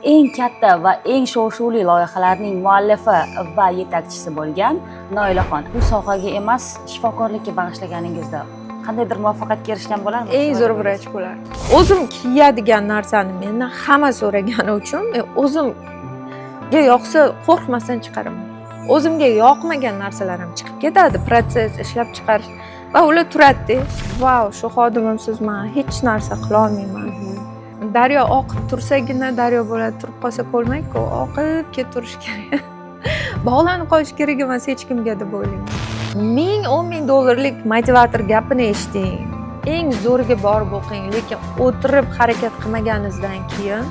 eng katta va eng shov-shuvli loyihalarning muallifi va yetakchisi bo'lgan Noilaxon. Bu sohaga emas, shifokorlikka bag'ishlaganingizda qandaydir muvaffaqiyatga erishgan bo'larmisiz? Eng zo'r vrach bo'lar. O'zim kiyadigan narsani mendan hamma so'ragani uchun men o'zimga yoqsa qo'rqmasdan chiqaraman. O'zimga yoqmagan narsalar ham chiqib ketadi, protsess ishlab chiqarish va ular turadi. Vau, shu xodimimsiz men hech narsa qila olmayman. Daryo oqib tursagina daryo bo'ladi, turib qolsa bo'lmaydi-ku, oqib ketirish kerak. Bog'lanib qolish kerak emas hech kimga deb o'ylayman. 10 ming dollarlik motivator gapini eshiting. Eng zo'riga borib o'qing, lekin o'tirib harakat qilmaganingizdan keyin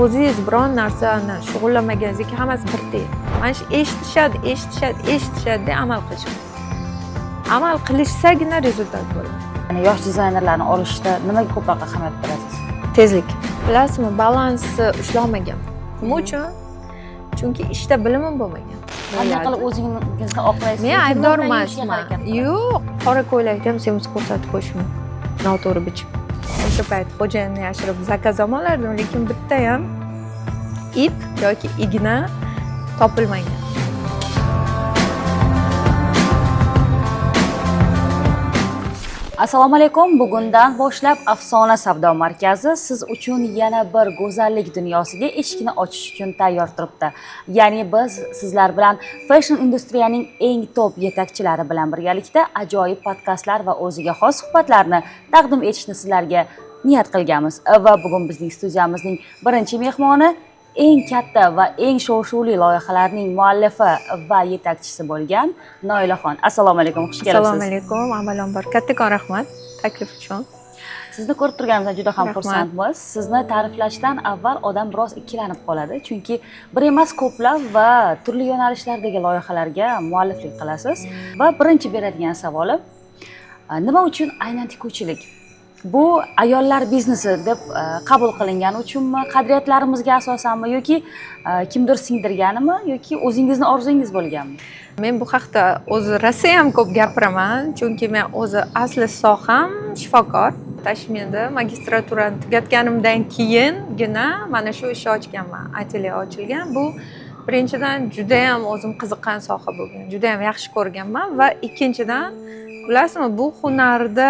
o'zingiz biron narsani shug'ullanmaganingizda hammasi birdek. Mana shu eshitishadi, amal qilishadi. Amal qilishsagina rezultat bo'ladi. Ya'ni yosh dizaynerlarni olishda nimaga ko'proq ahamiyat berasiz? Tezlik. Bilasizmi, balansni ushlamagan. Nima uchun? Chunki ishda bilimim bo'lmagan. Qanday qilib o'zingizni oqlaysiz? Men aybdor emasman. Yo'q, qora ko'ylakda ham semiz ko'rsatib qo'yishim. Noto'g'ri bichib. O'sha payt xo'jayinni yashirib zakaz olmalardim, lekin bitta ham ip yoki igna topilmagan. Assalomu alaykum. Bugundan boshlab Afsona savdo markazi siz uchun yana bir go'zallik dunyosiga eshikni ochish uchun tayyor turibdi. Ya'ni biz sizlar bilan fashion industriyaning eng top yetakchilari bilan birgalikda ajoyib podkastlar va o'ziga xos suhbatlarni taqdim etishni sizlarga niyat qilganmiz. Va bugun bizning studiyamizning birinchi mehmoni eng katta va eng shov-shuvli loyihalarning muallifi va yetakchisi bo'lgan Noilaxon. Assalomu alaykum, xush kelibsiz. Assalomu alaykum. Avvalambor kattakon rahmat taklif uchun. Sizni ko'rib turganimizdan juda ham xursandmiz. Sizni ta'riflashdan avval odam biroz ikkilanib qoladi, chunki bir emas ko'plab va turli yo'nalishlardagi loyihalarga mualliflik qilasiz. Va birinchi beradigan savolim, nima uchun aynan tikuvchilik? Bu ayollar biznesi deb qabul qilingani uchunmi, qadriyatlarimizga asosanmi yoki kimdir singdirganimi yoki o'zingizni orzungiz bo'lganmi? Men bu haqda o'zi rosa ham ko'p gapiraman, chunki men o'zi asli soham shifokor. Tashmenda magistraturani tugatganimdan keyingina mana shu ishni ochganman. Atelye ochilgan. Bu birinchidan juda ham o'zim qiziqqan soha bo'lgan. Juda ham yaxshi ko'rganman va ikkinchidan, bilasizmi, bu hunarda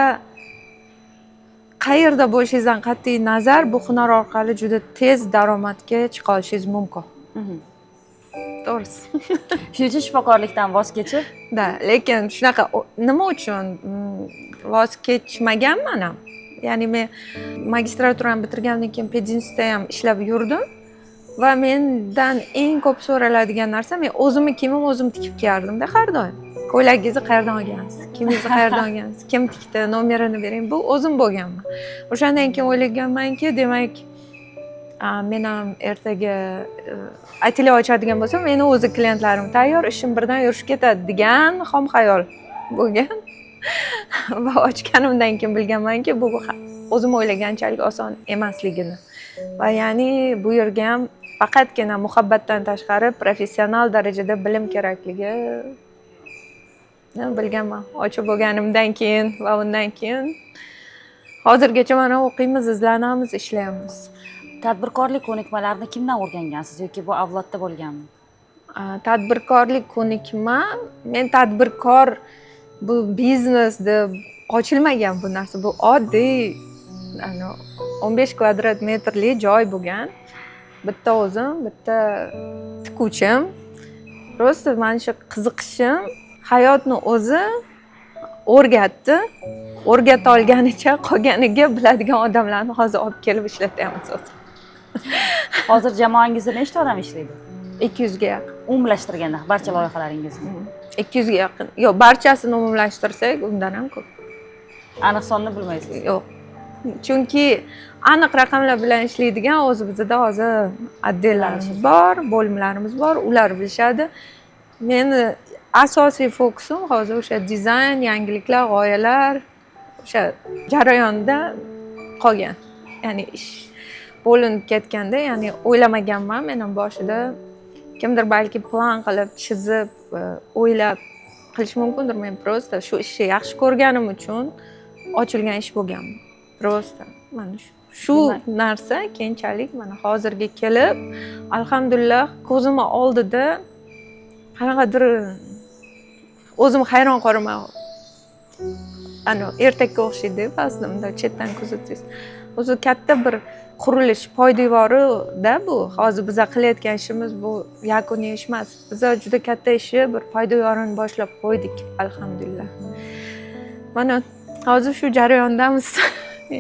qayerda bo'lishingizdan qat'iy nazar bu hunar orqali juda tez daromadga chiqa olishingiz mumkin. To'g'risi. Shuning uchun shifokorlikdan voz kechib, lekin shunaqa nima uchun voz kechmaganman ham. Ya'ni men magistraturani bitirgandan keyin pedinstitutda ham ishlab yurdim va mendan eng ko'p so'raladigan narsa, men o'zimni kiyimimni o'zim tikib kiyardim-da har doim. Ko'ylagingizni qayerdan olgansiz? Kimingizni qayerdan olgansiz? Kim tikdi? Nomerini bering. Bu o'zim bo'lganman. O'shandan keyin o'ylaganmanki, demak, men ham ertaga atelye ochadigan bo'lsam, meni o'zi klientlarim tayyor, ishim birdan yurishib ketadi degan xom xayol bo'lgan. Va ochganimdan keyin bilganmanki, bu o'zim o'ylaganchalik oson emasligini. Va ya'ni bu yerga ham faqatgina muhabbatdan tashqari professional darajada bilim kerakligi bilganman. Ochib bo'lganimdan keyin va undan keyin hozirgacha mana o'qiymiz, izlanamiz, ishlaymiz. Tadbirkorlik ko'nikmalarini kimdan o'rgangansiz yoki bu avlodda bo'lganmi? Tadbirkorlik ko'nikma, men tadbirkor bu biznes deb ochilmagan bu narsa. Bu oddiy 15 kvadrat metrli joy bo'lgan. Bitta o'zim, bitta tikuvchim. Prosta mana shu qiziqishim hayotni o'zi o'rgatdi. O'rgata olganicha qolganiga biladigan odamlarni hozir olib kelib ishlatyapmiz o'zi. Hozir jamoangizda nechta odam ishlaydi? 200 ga yaqin. Umumlashtirganda barcha loyihalaringizni. 200 ga yaqin. Yo'q, barchasini umumlashtirsak, undan ham ko'p. Aniq sonni bilmaysiz? Yo'q. Chunki aniq raqamlar bilan ishlaydigan o'zi bizda hozir отделlarimiz bor, bo'limlarimiz bor, ular bilishadi. Meni asosiy fokusim hozir o'sha dizayn, yangiliklar, g'oyalar o'sha jarayonda qolgan. Ya'ni ish bo'linib ketganda, ya'ni o'ylamaganman men ham boshida. Kimdir balki plan qilib, chizib, o'ylab qilish mumkindir. Men shu ishni yaxshi ko'rganim uchun ochilgan ish bo'lganman. Prosta mana shu narsa keyinchalik mana hozirga kelib alhamdulillah ko'zimni oldida qanaqadir o'zim hayron qolaman. Ana ertakka o'xshaydi ba'zida bunday chetdan kuzatsangiz. O'zi katta bir qurilish poydevori-da bu. Hozir biz qilayotgan ishimiz bu yakuniy ish emas. Biz juda katta ishni bir poydevorini boshlab qo'ydik alhamdulillah. Mana hozir shu jarayondamiz.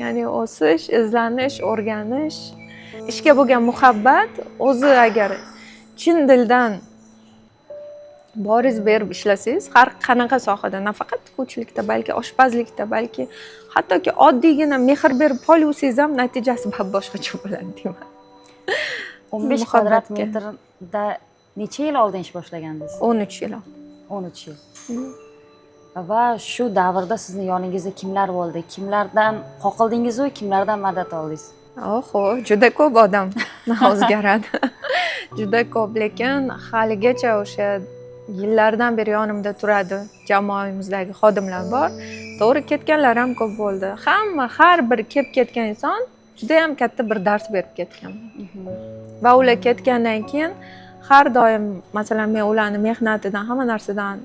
Ya'ni o'sish, izlanish, o'rganish, ishga bo'lgan muhabbat o'zi agar chin dildan boriz berib ishlasangiz, har qanaqa sohada, nafaqat tikuvchilikda, balki oshpazlikda, balki hattoki oddiygina mehr berib pol yuvsangiz ham natijasi boshqacha bo'ladi deyman. 15 kvadrat metrda necha yil oldin ish boshlagandingiz? 13 yil. 13 yil. Va shu davrda sizni yoningizda kimlar bo'ldi? Kimlardan qoqildingiz-ku, kimlardan madad oldingiz? Oho, juda ko'p odam o'zgaradi. Juda ko'p, lekin haligacha o'sha yillardan beri yonimda turadi. Jamoamizdagi xodimlar bor. To'g'ri ketganlar ham ko'p bo'ldi. Har bir kelib ketgan inson juda ham katta bir dars berib ketgan. Va ular ketgandan keyin har doim, masalan, men ularning mehnatidan, hamma narsadan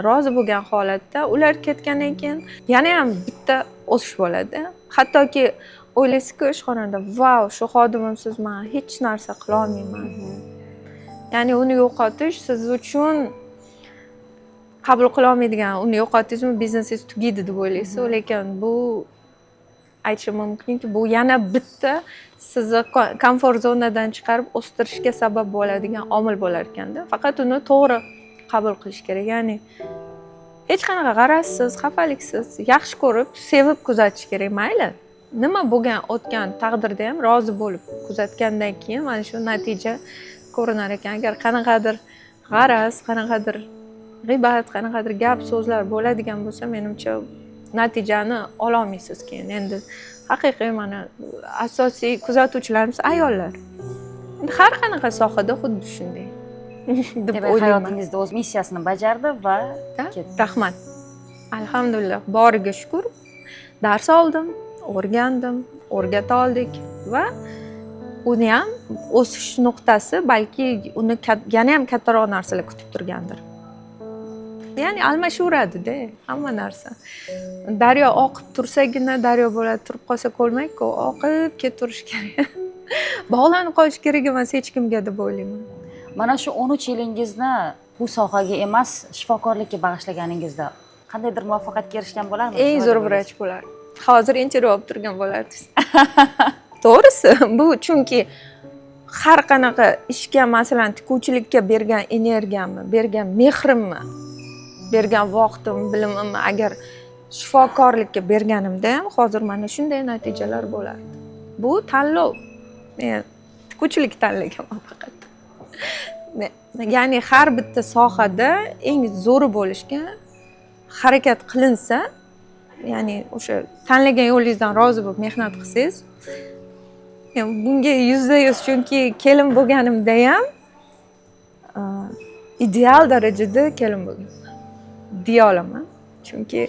rozi bo'lgan holatda ular ketgandan keyin yana ham bitta o'sish bo'ladi. Hattoki o'ylaysiz-ku ishxonada, "Vau, shu xodimimsiz men hech narsa qila olmayman." Ya'ni uni yo'qotish siz uchun qabul qila olmaydigan, uni yo'qotdingizmi biznesingiz tugaydi deb o'ylaysiz, lekin bu aytishim mumkinki, bu yana bitta sizni komfort zonadan chiqarib o'stirishga sabab bo'ladigan omil bo'lar ekanda. Faqat uni to'g'ri qabul qilish kerak. Ya'ni hech qanaqa g'arazsiz, xafaliksiz, yaxshi ko'rib, sevib kuzatish kerak, mayli. Nima bo'lgan o'tgan taqdirda ham rozi bo'lib kuzatgandan keyin mana shu natija ko'rinar ekan. Agar qanaqadir g'araz, qanaqadir g'iybat, qanaqadir gap so'zlar bo'ladigan bo'lsa, menimcha natijani ola olmaysiz keyin. Endi haqiqiy mana asosiy kuzatuvchilarimiz ayollar. Har qanaqa sohada xuddi shunday. Demak, hayotingizda o'z missiyasini bajardi va ketdi. Rahmat. Alhamdulillah, boriga shukr. Dars oldim, o'rgandim, o'rgata oldik va uni ham o'sish nuqtasi balki uni yana ham kattaroq narsalar kutib turgandir. Ya'ni almashaveradi-da hamma narsa. Daryo oqib tursagina daryo bo'ladi, turib qolsa ko'lmak-ku, oqib ketirish kerak. Bog'lanib qolish kerak emas hech kimga deb o'ylayman. Mana shu 13 yilingizni bu sohaga emas, shifokorlikka bag'ishlaganingizda qandaydir muvaffaqiyatga erishgan bo'larmisiz? Eng zo'r vrach bo'lar. Hozir intervyu olib turgan bo'lardingiz. To'g'risi, bu chunki har qanaqa ishga, masalan, tikuvchilikka bergan energiyamni, bergan mehrimni, bergan vaqtim, bilimimni agar shifokorlikka berganimda ham hozir mana shunday natijalar bo'lardi. Bu tanlov. Men tikuvchilik tanlaganman faqat. Ya'ni har bitta sohada eng zo'ri bo'lishga harakat qilinsa, ya'ni o'sha tanlagan yo'lingizdan rozi bo'lib mehnat qilsangiz, bunga 100% chunki kelin bo'lganimda ham ideal darajada kelin bo'lganman deya olaman. Chunki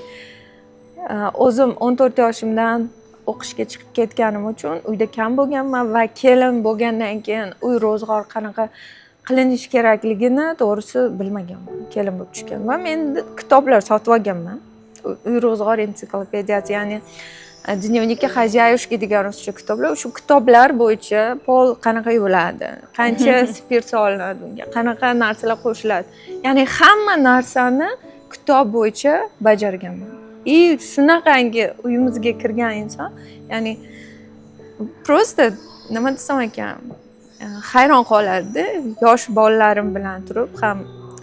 o'zim 14 yoshimdan o'qishga chiqib ketganim uchun uyda kam bo'lganman va kelin bo'lgandan keyin uy ro'zg'or qanaqa qilinish kerakligini to'g'risi bilmaganman. Kelin bo'lib tushganman. Men kitoblar sotib olganman. Uy ro'zg'or ensiklopediyasi, ya'ni Dnevniki xozyaюшки degan ruscha kitoblar. Shu kitoblar bo'yicha pol qanaqa yuviladi, qancha spirt solinadi unga, qanaqa narsalar qo'shiladi. Ya'ni hamma narsani kitob bo'yicha bajarganman. Shunaqangi uyimizga kirgan inson, ya'ni prosta nima desam ekan, hayron qoladi. Yosh bolalarim bilan turib ham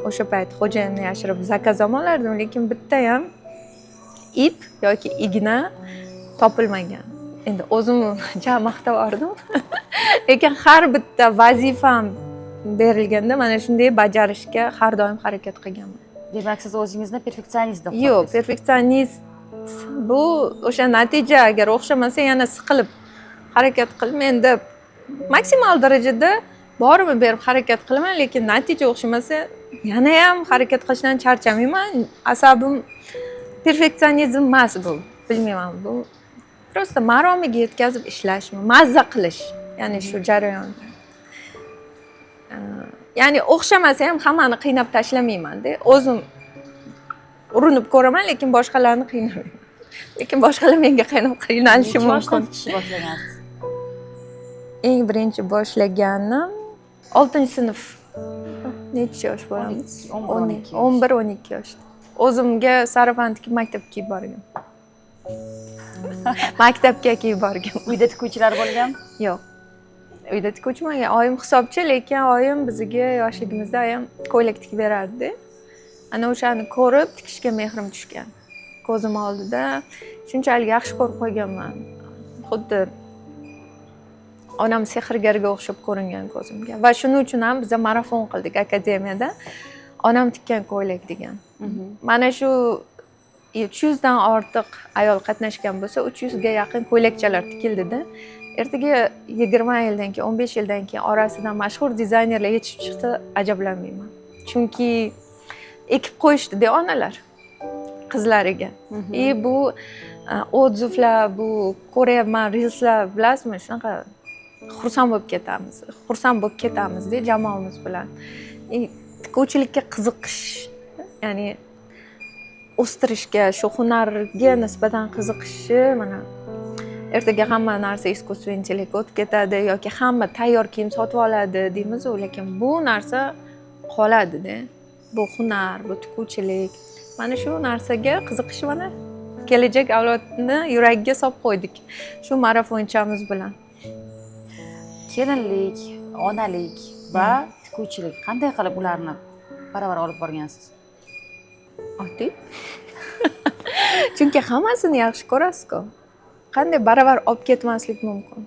o'sha payt xo'jayinni yashirib zakaz olmalardim, lekin bitta ham ip yoki igna topilmagan. Endi o'zim juda maqtavordim. Lekin har bitta vazifam berilganda mana shunday bajarishga har doim harakat qilganman. Demak, siz o'zingizni perfeksionist deb Yo'q, perfeksionist bu o'sha natija agar o'xshamasa yana siqilib harakat qilib, endi maksimal darajada borini berib harakat qilaman, lekin natija o'xshamasa yana ham harakat qilishdan charchamayman. Asabim perfeksionizm emas bu. Bilmayman, bu просто maromiga yetkazib ishlashmi, mazza qilish, ya'ni shu jarayonda. Ya'ni o'xshamasa ham hammani qiynab tashlamayman-da. O'zim urinib ko'raman, lekin boshqalarni qiynamayman. Lekin boshqalar menga qiynalishi mumkin. Yoshdan tikish boshlagansiz? Eng birinchi boshlaganim 6-sinf. Necha yosh bo'lamiz? 11-12 yoshda. O'zimga sarafan tikib maktabga kiyib borgan. Maktabga kiyib borgan. Uyda tikuvchilar bo'lgan? Yo'q. Uyda tikuvchimagan. Oyim hisobchi, lekin oyim bizga yoshligimizda oyim ko'ylak tikib berardi. Ana o'shani ko'rib tikishga mehrim tushgan. Ko'zim oldida shunchalik yaxshi ko'rib qo'yganman. Xuddi onam sehrgarga o'xshab ko'ringan ko'zimga. Va shuning uchun ham biz marafon qildik akademiyada. Onam tikkan ko'ylak degan. Mana shu 300 dan ortiq ayol qatnashgan bo'lsa, 300 ga yaqin ko'ylakchalar tikildi-da. Ertaga 20 yildan keyin, 15 yildan keyin orasidan mashhur dizaynerlar yetishib chiqdi, ajablanmayman. Chunki ekib qo'yishdi-da onalar qizlariga. Bu odzuvlar, bu ko'ryapman, reelslar, bilasizmi, shunaqa xursand bo'lib ketamiz-da jamoamiz bilan. Tikuvchilikka qiziqish, ya'ni o'stirishga, shu hunarga nisbatan qiziqishi, mana ertaga hamma narsa искусственный intellektga o'tib ketadi yoki hamma tayyor kiyim sotib oladi deymiz-ku, lekin bu narsa qoladi-da. Bu hunar, bu tikuvchilik. Mana shu narsaga qiziqish mana kelajak avlodni yuragiga solib qo'ydik. Shu marafonchamiz bilan. Kelinlik, onalik va tikuvchilik qanday qilib ularni baravar olib borgansiz? Oddiy. Chunki hammasini yaxshi ko'rasiz-ku. Qanday baravar olib ketmaslik mumkin?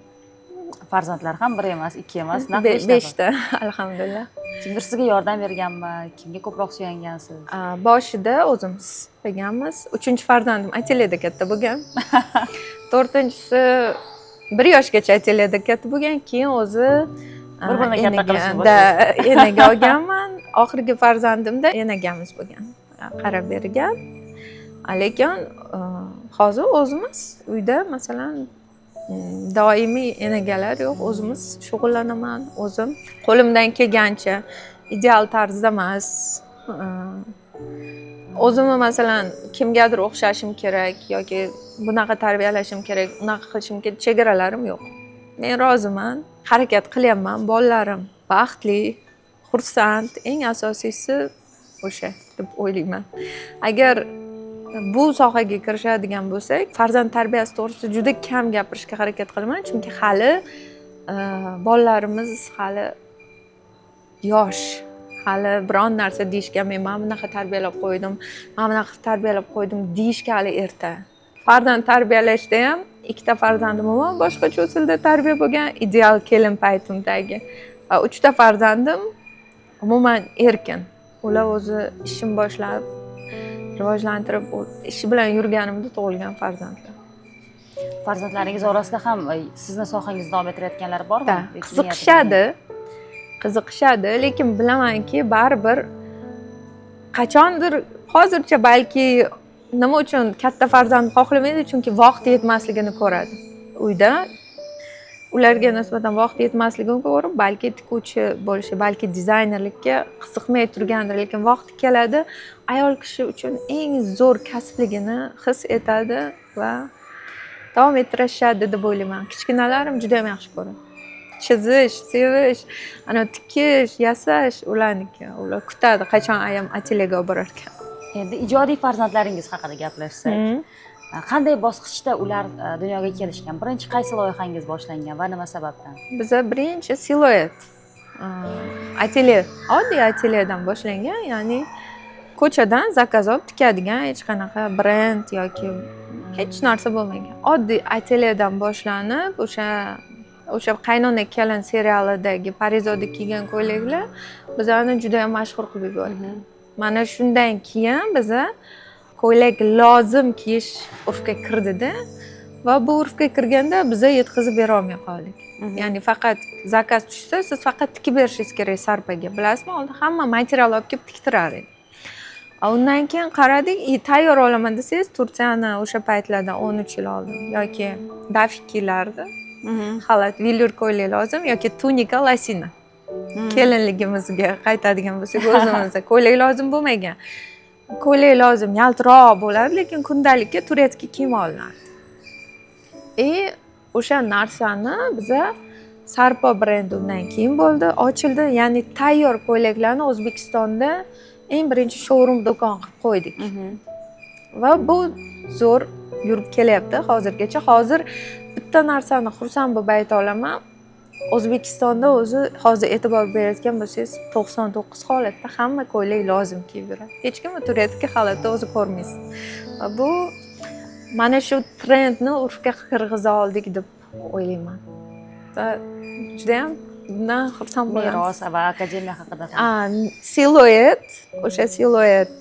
Farzandlar ham bir emas, ikki emas, 5 ta, alhamdulillah. Kimdir sizga yordam berganmi? Kimga ko'proq suyangansiz? Boshida o'zimiz qilganmiz. 3-farzandim ateliyada katta bo'lgan. 4-si 1 yoshgacha ateliyada katta bo'lgan, keyin o'zi bir-birini katta qilishni enaga olganman. Oxirgi farzandimda enagamiz bo'lgan. Qarab bergan. Lekin hozir o'zimiz uyda masalan doimiy enagalar yo'q, o'zimiz shug'ullanaman, o'zim qo'limdan kelgancha ideal tarzda emas. O'zimni masalan kimgadir o'xshashim kerak yoki bunaqa tarbiyalashim kerak, unaqa qilishim kerak, chegaralarim yo'q. Men roziman, harakat qilyapman, bolalarim baxtli, xursand, eng asosiysi o'sha deb o'ylayman. Agar bu sohaga kirishadigan bo'lsak, farzand tarbiyasi to'g'risida juda kam gapirishga harakat qilaman, chunki hali bolalarimiz hali yosh, hali biron narsa deyishga men mana bunaqa tarbiyalab qo'ydim, mana bunaqa tarbiyalab qo'ydim deyishga hali erta. Farzand tarbiyalashda ham 2 ta farzandim umuman boshqacha usulda tarbiya bo'lgan, ideal kelin paytimdagi. Va 3 ta farzandim umuman erkin. Ular o'zi ishim boshlab rivojlantirib, ishi bilan yurganimda tug'ilgan farzandlar. Farzandlaringiz orasida ham sizni sohangizni davom ettirayotganlar bormi? Qiziqishadi, lekin bilamanki, baribir qachondir hozircha balki nima uchun katta farzand xohlamaydi? Chunki vaqt yetmasligini ko'radi. Uyda ularga nisbatan vaqt yetmasligini ko'rib, balki tikuvchi bo'lishi, balki dizaynerlikka qiziqmay turgandir, lekin vaqti keladi, ayol kishi uchun eng zo'r kasbligini his etadi va davom ettirishadi deb o'ylayman. Kichkinalarim juda ham yaxshi ko'radi. Chizish, sevish, ana tikish, yasash ularniki. Ular kutadi qachon ayam ateliyega olib borar ekan. Endi ijodiy farzandlaringiz haqida gaplashsak, qanday bosqichda ular dunyoga kelishgan? Birinchi qaysi loyihangiz boshlangan va nima sababdan? Biza birinchi siluet ateliye, oddiy ateliyedan boshlangan, ya'ni ko'chadan zakaz olib tikadigan, hech qanaqa brend yoki hech narsa bo'lmagan. Oddiy ateliyedan boshlanib, o'sha Qaynona kelin serialidagi Parizoda kiygan ko'ylaklar bizani juda ham mashhur qilib yuborgan. Mana shundan keyin biza ko'ylak lozim kiyish urfga kirdi-da va bu urfga kirganda biza yetkazib bera olmay qoldik. Ya'ni faqat zakaz tushsa, siz faqat tikib berishingiz kerak sarpaga. Bilasizmi, oldin hamma material olib kelib tiktirar edi. Undan keyin qaradik, tayyor olaman desangiz, Turkiyani o'sha paytlarda 13 yil oldin yoki dafik kiylardi. Xalat, villur ko'ylak lozim yoki tunika lasina. Kelinligimizga qaytadigan bo'lsak, o'zimizga ko'ylak lozim bo'lmagan. Ko'ylak lozim, yaltiroq bo'ladi, lekin kundalikka turetskiy kiyim olinardi. O'sha narsani biza Sarpo brendi undan keyin bo'ldi, ochildi. Ya'ni tayyor ko'ylaklarni O'zbekistonda eng birinchi showroom do'kon qilib qo'ydik. Va bu zo'r yurib kelyapti hozirgacha. Hozir bitta narsani xursand bo'lib ayta olaman. O'zbekistonda o'zi hozir e'tibor berayotgan bo'lsangiz, 99 holatda hamma ko'ylak lozim kiyib yuradi. Hech kim turetskiy holatda o'zi ko'rmaysiz. Va bu mana shu trendni urfga kirg'iza oldik deb o'ylayman. Va juda ham bundan xursand bo'lamiz. Meros va akademiya haqida. Siluet, o'sha siluet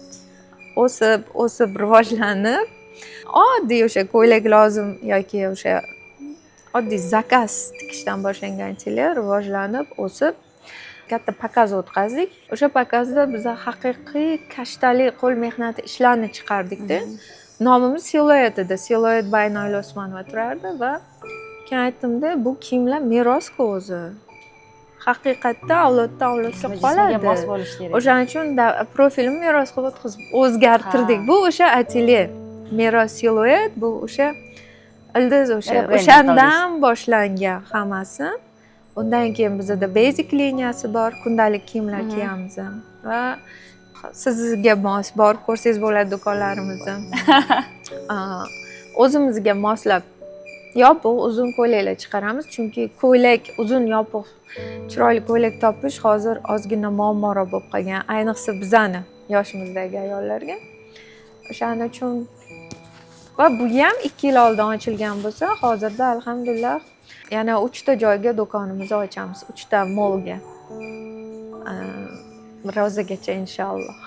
o'sib rivojlanib, oddiy o'sha ko'ylak lozim yoki o'sha oddiy zakaz tikishdan boshlanganchilar rivojlanib, o'sib katta pakaz o'tkazdik. O'sha pakazda biz haqiqiy kashtali qo'l mehnati ishlarni chiqardik-da. Nomimiz Siluet edi. Siluet by Noil Osmanova turardi va keyin aytdimda, bu kiyimlar meros-ku o'zi. Haqiqatda avloddan avlodga qoladi. Mos bo'lish kerak. O'shaning uchun profilimni meros qilib o'tkazib o'zgartirdik. Bu o'sha atelier. Meros Siluet bu o'sha ildiz o'shandan boshlangan hammasi. Undan keyin bizda basic liniyasi bor, kundalik kiyimlar kiyamiz va sizga mos borib ko'rsangiz bo'ladi do'konlarimizni. O'zimizga moslab yopiq uzun ko'ylaklar chiqaramiz, chunki ko'ylak uzun yopiq chiroyli ko'ylak topish hozir ozgina muammoroq bo'lib qolgan, ayniqsa bizani yoshimizdagi ayollarga. O'shaning uchun va bu ham 2 yil oldin ochilgan bo'lsa, hozirda alhamdulillah yana 3 ta joyga do'konimizni ochamiz, 3 ta molga. Ro'zagacha inshaalloh.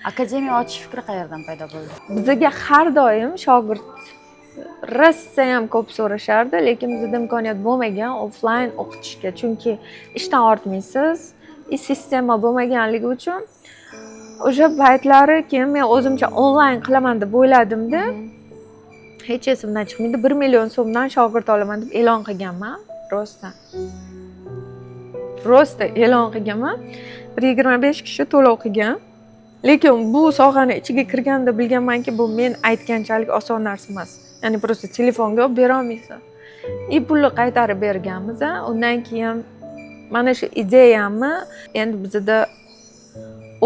Akademiya ochish fikri qayerdan paydo bo'ldi? Bizga har doim shogird rossa ham ko'p so'rashardi, lekin bizda imkoniyat bo'lmagan offline o'qitishga, chunki ishdan ortmaysiz, sistema bo'lmaganligi uchun o'sha paytlari keyin men o'zimcha onlayn qilaman deb o'yladim-da. Hech esimdan chiqmaydi. 1 million so'mdan shogird olaman deb e'lon qilganman, rosta e'lon qilganman. 125 kishi to'lov qilgan. Lekin bu sohani ichiga kirganda bilganmanki, bu men aytganchalik oson narsa emas. Ya'ni prosta telefonga olib bera olmaysan. Pulni qaytarib berganmiz. Undan keyin mana shu ideyamni endi bizda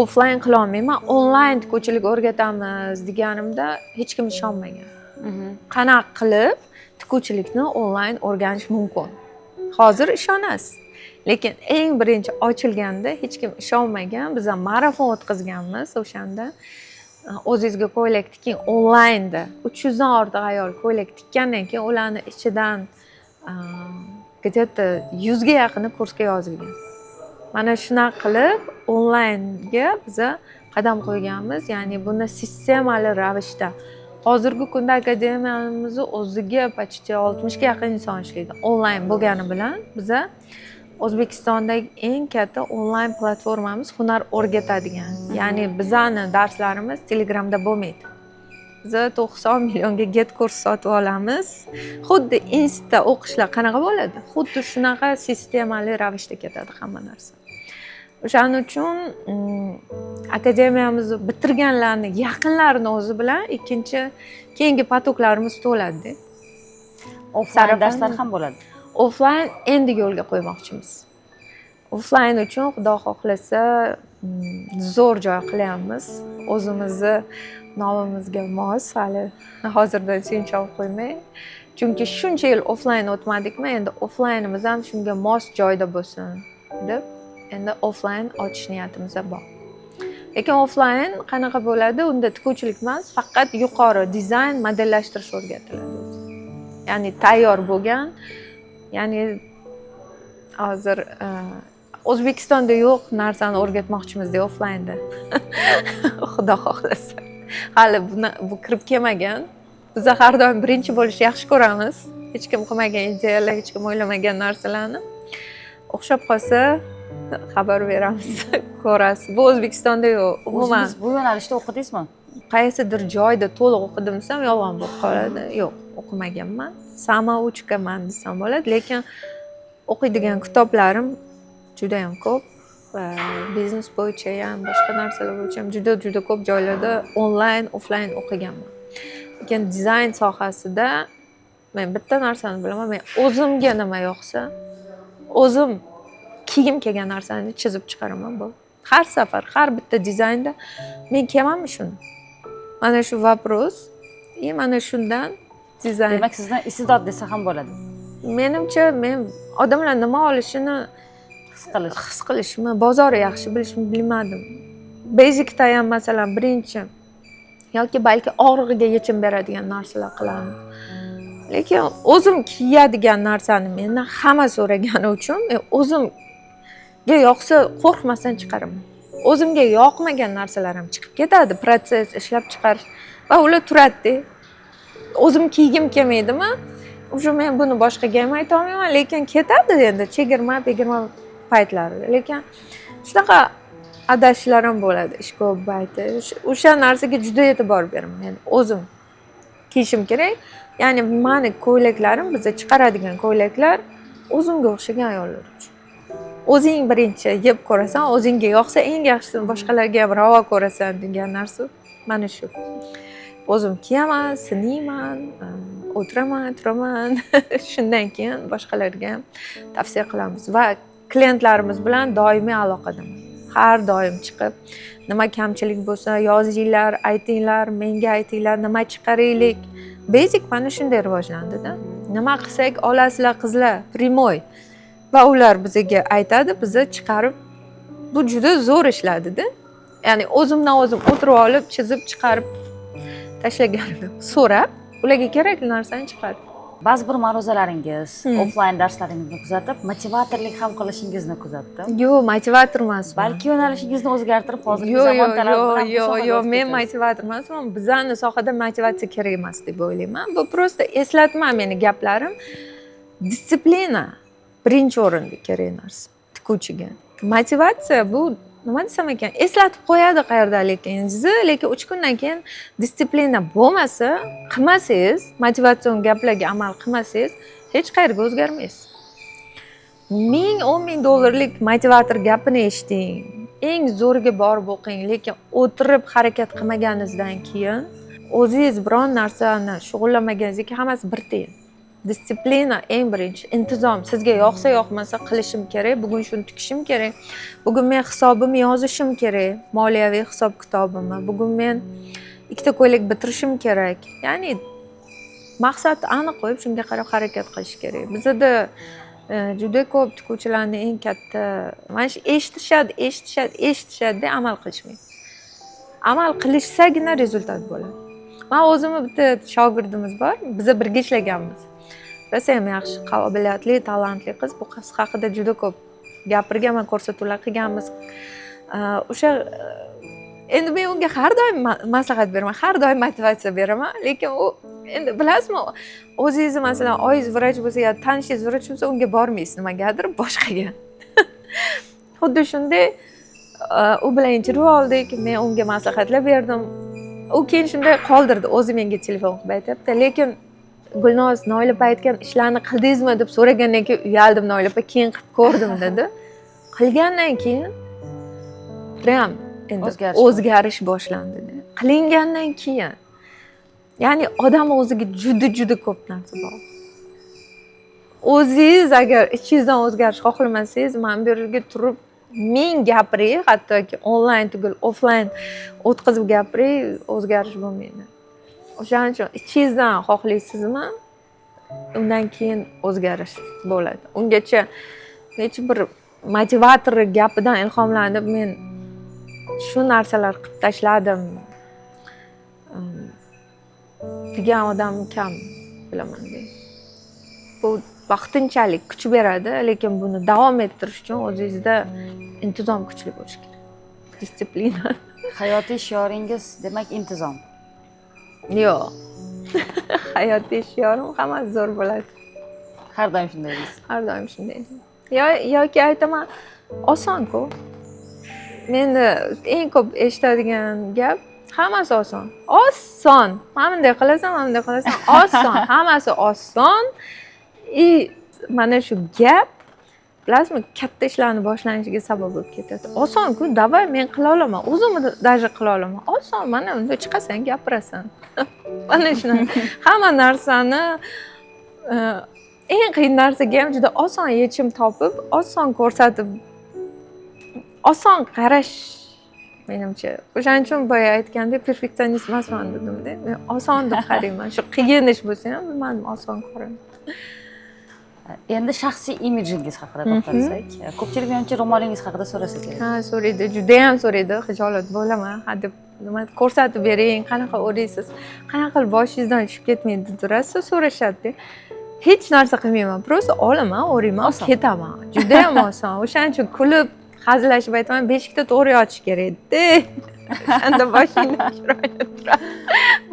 offline qila olmayman, onlayn tikuvchilik o'rgatamiz deganimda hech kim ishonmagan. Qanaqa qilib tikuvchilikni onlayn o'rganish mumkin? Hozir ishonasiz. Lekin eng birinchi ochilganda hech kim ishonmagan. Biz marafon o'tkazganmiz o'shanda. O'zingizga ko'ylak tiking onlaynda. 300 dan ortiq ayol ko'ylak tikkandan keyin ularni ichidan где-то 100 ga yaqini kursga yozilgan. Mana shunaqa qilib onlaynga biz qadam qo'yganmiz. Ya'ni buni sistemali ravishda hozirgi kunda akademiyamizni o'ziga почти 60 ga yaqin inson ishlaydi. Onlayn bo'lgani bilan biz O'zbekistondagi eng katta onlayn platformamiz hunar o'rgatadigan. Ya'ni bizani darslarimiz Telegramda bo'lmaydi. Biz 90 millionga get kurs sotib olamiz. Xuddi Insta o'qishlar qanaqa bo'ladi? Xuddi shunaqa sistemali ravishda ketadi hamma narsa. O'shaning uchun akademiyamizni bitirganlarni yaqinlarini o'zi bilan keyingi potoklarimiz to'ladi. Offline darslar ham bo'ladi. Offline endi yo'lga qo'ymoqchimiz. Offline uchun Xudo xohlasa zo'r joy qilyapmiz. O'zimizni nomimizga mos, hali hozirdan tushuncha qo'ymay. Chunki shuncha yil offline o'tmadikmi, endi offlineimiz ham shunga mos joyda bo'lsin deb endi offline ochish niyatimiz bor. Lekin offline qanaqa bo'ladi? Unda tikuvchilik emas, faqat yuqori dizayn, modellashtirish o'rgatiladi. Ya'ni tayyor bo'lgan, ya'ni hozir O'zbekistonda yo'q narsani o'rgatmoqchimizda offline'da. Xudo xohlasa. Hali bu kirib kelmagan. Biz har doim birinchi bo'lishni yaxshi ko'ramiz. Hech kim qilmagan ideyalar, hech kim o'ylamagan narsalarni. O'xshab qolsa xabar beramiz, ko'rasiz. Bu O'zbekistonda yo'q. Umuman O'zingiz bu yo'nalishda o'qidingizmi? qaysidir joyda to'liq o'qidim desam yolg'on bo'lib qoladi. Yo'q, o'qimaganman. Samouchkaman desam bo'ladi, lekin o'qiydigan kitoblarim juda ham ko'p. Va biznes bo'yicha ham, boshqa narsalar bo'yicha ham juda ko'p joylarda onlayn, offlayn o'qiganman. Lekin dizayn sohasida men bitta narsani bilaman, men o'zimga nima yoqsa, o'zim kiygim kelgan narsani chizib chiqaraman bu. Har safar, har bitta dizaynda men kelmanmi shuni? Mana shu vopros, mana shundan dizayn. Demak, sizdan iste'dod desa ham bo'ladi. Menimcha men odamlar nima olishini his qilishmi, bozori yaxshi bilishmi bilmadim. Basicda ham masalan birinchi yoki balki og'rig'iga yechim beradigan narsalar qilaman. Lekin o'zim kiyadigan narsani mendan hamma so'ragani uchun men o'zimga yoqsa qo'rqmasdan chiqaraman. O'zimga yoqmagan narsalar ham chiqib ketadi, proses ishlab chiqarish va ular turadi. O'zim kiygim kelmaydimi? O'sha men buni boshqaga ham ayta olmayman, lekin ketadi endi chegirma paytlari. Lekin shunaqa adashishlar ham bo'ladi, ish ko'p payti. O'sha narsaga juda e'tibor beraman. Men o'zim kiyishim kerak. Ya'ni meni ko'ylaklarim, bizda chiqaradigan ko'ylaklar o'zimga o'xshagan ayollar uchun. O'zing birinchi yeb ko'rasan, o'zingga yoqsa eng yaxshisini boshqalarga ham ravo ko'rasan degan narsa mana shu. O'zim kiyaman, siniyman, o'tiraman, turaman. Shundan keyin boshqalarga ham tavsiya qilamiz va klientlarimiz bilan doimiy aloqadaman. Har doim chiqib, nima kamchilik bo'lsa, yozinglar, aytinglar, menga aytinglar, nima chiqaraylik. Basic mana shunday rivojlandi-da. Nima qilsak olasizlar qizlar, primoy. Va ular bizga aytadi, bizni chiqarib bu juda zo'r ishladida. Ya'ni o'zimdan o'zim o'tirib olib, chizib chiqarib tashlaganim so'rab, ularga kerakli narsani chiqarib. Ba'zi bir ma'ruzalaringiz, offlayn darslaringizni kuzatib, motivatorlik ham qilishingizni kuzatdim. Yo'q, motivator emasman. Balki yo'nalishingizni o'zgartirib, hozirgi zamon talabi bilan yo'q, men motivator emasman. Bizning sohada motivatsiya kerak emas deb o'ylayman. Bu prosta eslatma meni gaplarim. Disiplina birinchi o'rinda kerak narsa tikuvchiga. Motivatsiya bu nima desam ekan, eslatib qo'yadi qayerdaligingizga, lekin 3 kundan keyin disiplina bo'lmasa, qilmasangiz, motivatsion gaplarga amal qilmasangiz, hech qayerga o'zgarmaysiz. 10-10 ming dollarlik motivator gapini eshiting. Eng zo'riga borib o'qing, lekin o'tirib harakat qilmaganingizdan keyin o'zingiz biron narsani shug'ullanmaganingizga hammasi bir teng. Disiplina eng birinchi, intizom. Sizga yoqsa yoqmasa qilishim kerak, bugun shuni tikishim kerak. Bugun men hisobimni yozishim kerak, moliyaviy hisob kitobimni. Bugun men 2 ta ko'ylak bitirishim kerak. Ya'ni maqsadni aniq qo'yib, shunga qarab harakat qilish kerak. Bizda juda ko'p tikuvchilarning eng katta mana shu eshitishadi, amal qilishmaydi. Amal qilishsagina rezultat bo'ladi. Men o'zimni bitta shogirdimiz bor, biz birga ishlaganmiz. Rosa ham yaxshi, qobiliyatli, talantli qiz. Bu qiz haqida juda ko'p gapirganman, ko'rsatuvlar qilganmiz. O'sha endi men unga har doim maslahat beraman, har doim motivatsiya beraman, lekin u endi bilasizmi, o'zingiz masalan oiz vrach bo'lsa yo tanishingiz vrach bo'lsa, unga bormaysiz nimagadir boshqaga. Xuddi shunday u bilan intervyu oldik, men unga maslahatlar berdim. U keyin shunday qoldirdi, o'zi menga telefon qilib aytibdi, lekin Gulnoz, Noilab aytgan ishlarni qildingizmi deb so'ragandan keyin uyaldim, Noilab keyin qilib ko'rdim dedi. Qilgandan keyin prям endi o'zgarish boshlandi. Qilingandan keyin. Ya'ni odam o'ziga juda ko'p narsa bor. O'zingiz agar ichingizdan o'zgarish xohlamasangiz, men bu yerga turib men gapiray, hattoki onlayn tugul, offlayn o'tkazib gapiray, o'zgarish bo'lmaydi. O'shaning uchun ichingizdan xohlaysizmi, undan keyin o'zgarish bo'ladi. Ungacha hech bir motivator gapidan ilhomlanib men shu narsalar qilib tashladim degan odam kam bilaman. Bu vaqtinchalik kuch beradi, lekin buni davom ettirish uchun o'zingizda intizom kuchli bo'lishi kerak. Disiplina. Hayotiy shioringiz demak intizom. Yo'q. Hayotiy shiorim hammasi zo'r bo'ladi. Har doim shunday deysiz. Har doim shunday. Yoki aytaman, Osonku. Menda eng ko'p eshitadigan gap hammasi oson. Oson. Mana bunday qilasan, mana bunday qilasan, oson. Hammasi oson. Mana shu gap bilasizmi, katta ishlarni boshlanishiga sabab bo'lib ketadi. Oson-ku, davay men qila olaman. O'zim даже qila olaman. Oson, mana unda chiqasan, gapirasan. Mana shunaqa. Hamma narsani eng qiyin narsaga ham juda oson yechim topib, oson ko'rsatib, oson qarash menimcha. O'shaning uchun boya aytgandek, perfeksionist emasman dedim-da. Men oson deb qarayman. Shu qiyin ish bo'lsa ham men oson ko'raman. Endi shaxsiy imidjingiz haqida to'xtalsak, ko'pchilik menimcha ro'molingiz haqida so'rasa kerak. Ha, so'raydi, juda ham so'raydi. Xijolat bo'laman. Hadeb nima ko'rsatib bering, qanaqa o'raysiz, qanaqa qilib boshingizdan tushib ketmaydi turasiz, so'rashadi. Hech narsa qilmayman. Prosta olaman, o'rayman, ketaman. Juda ham oson. O'shaning uchun kulib, hazillashib aytaman, beshikda to'g'ri yotish kerak-da. O'shanda boshingda chiroyli turadi.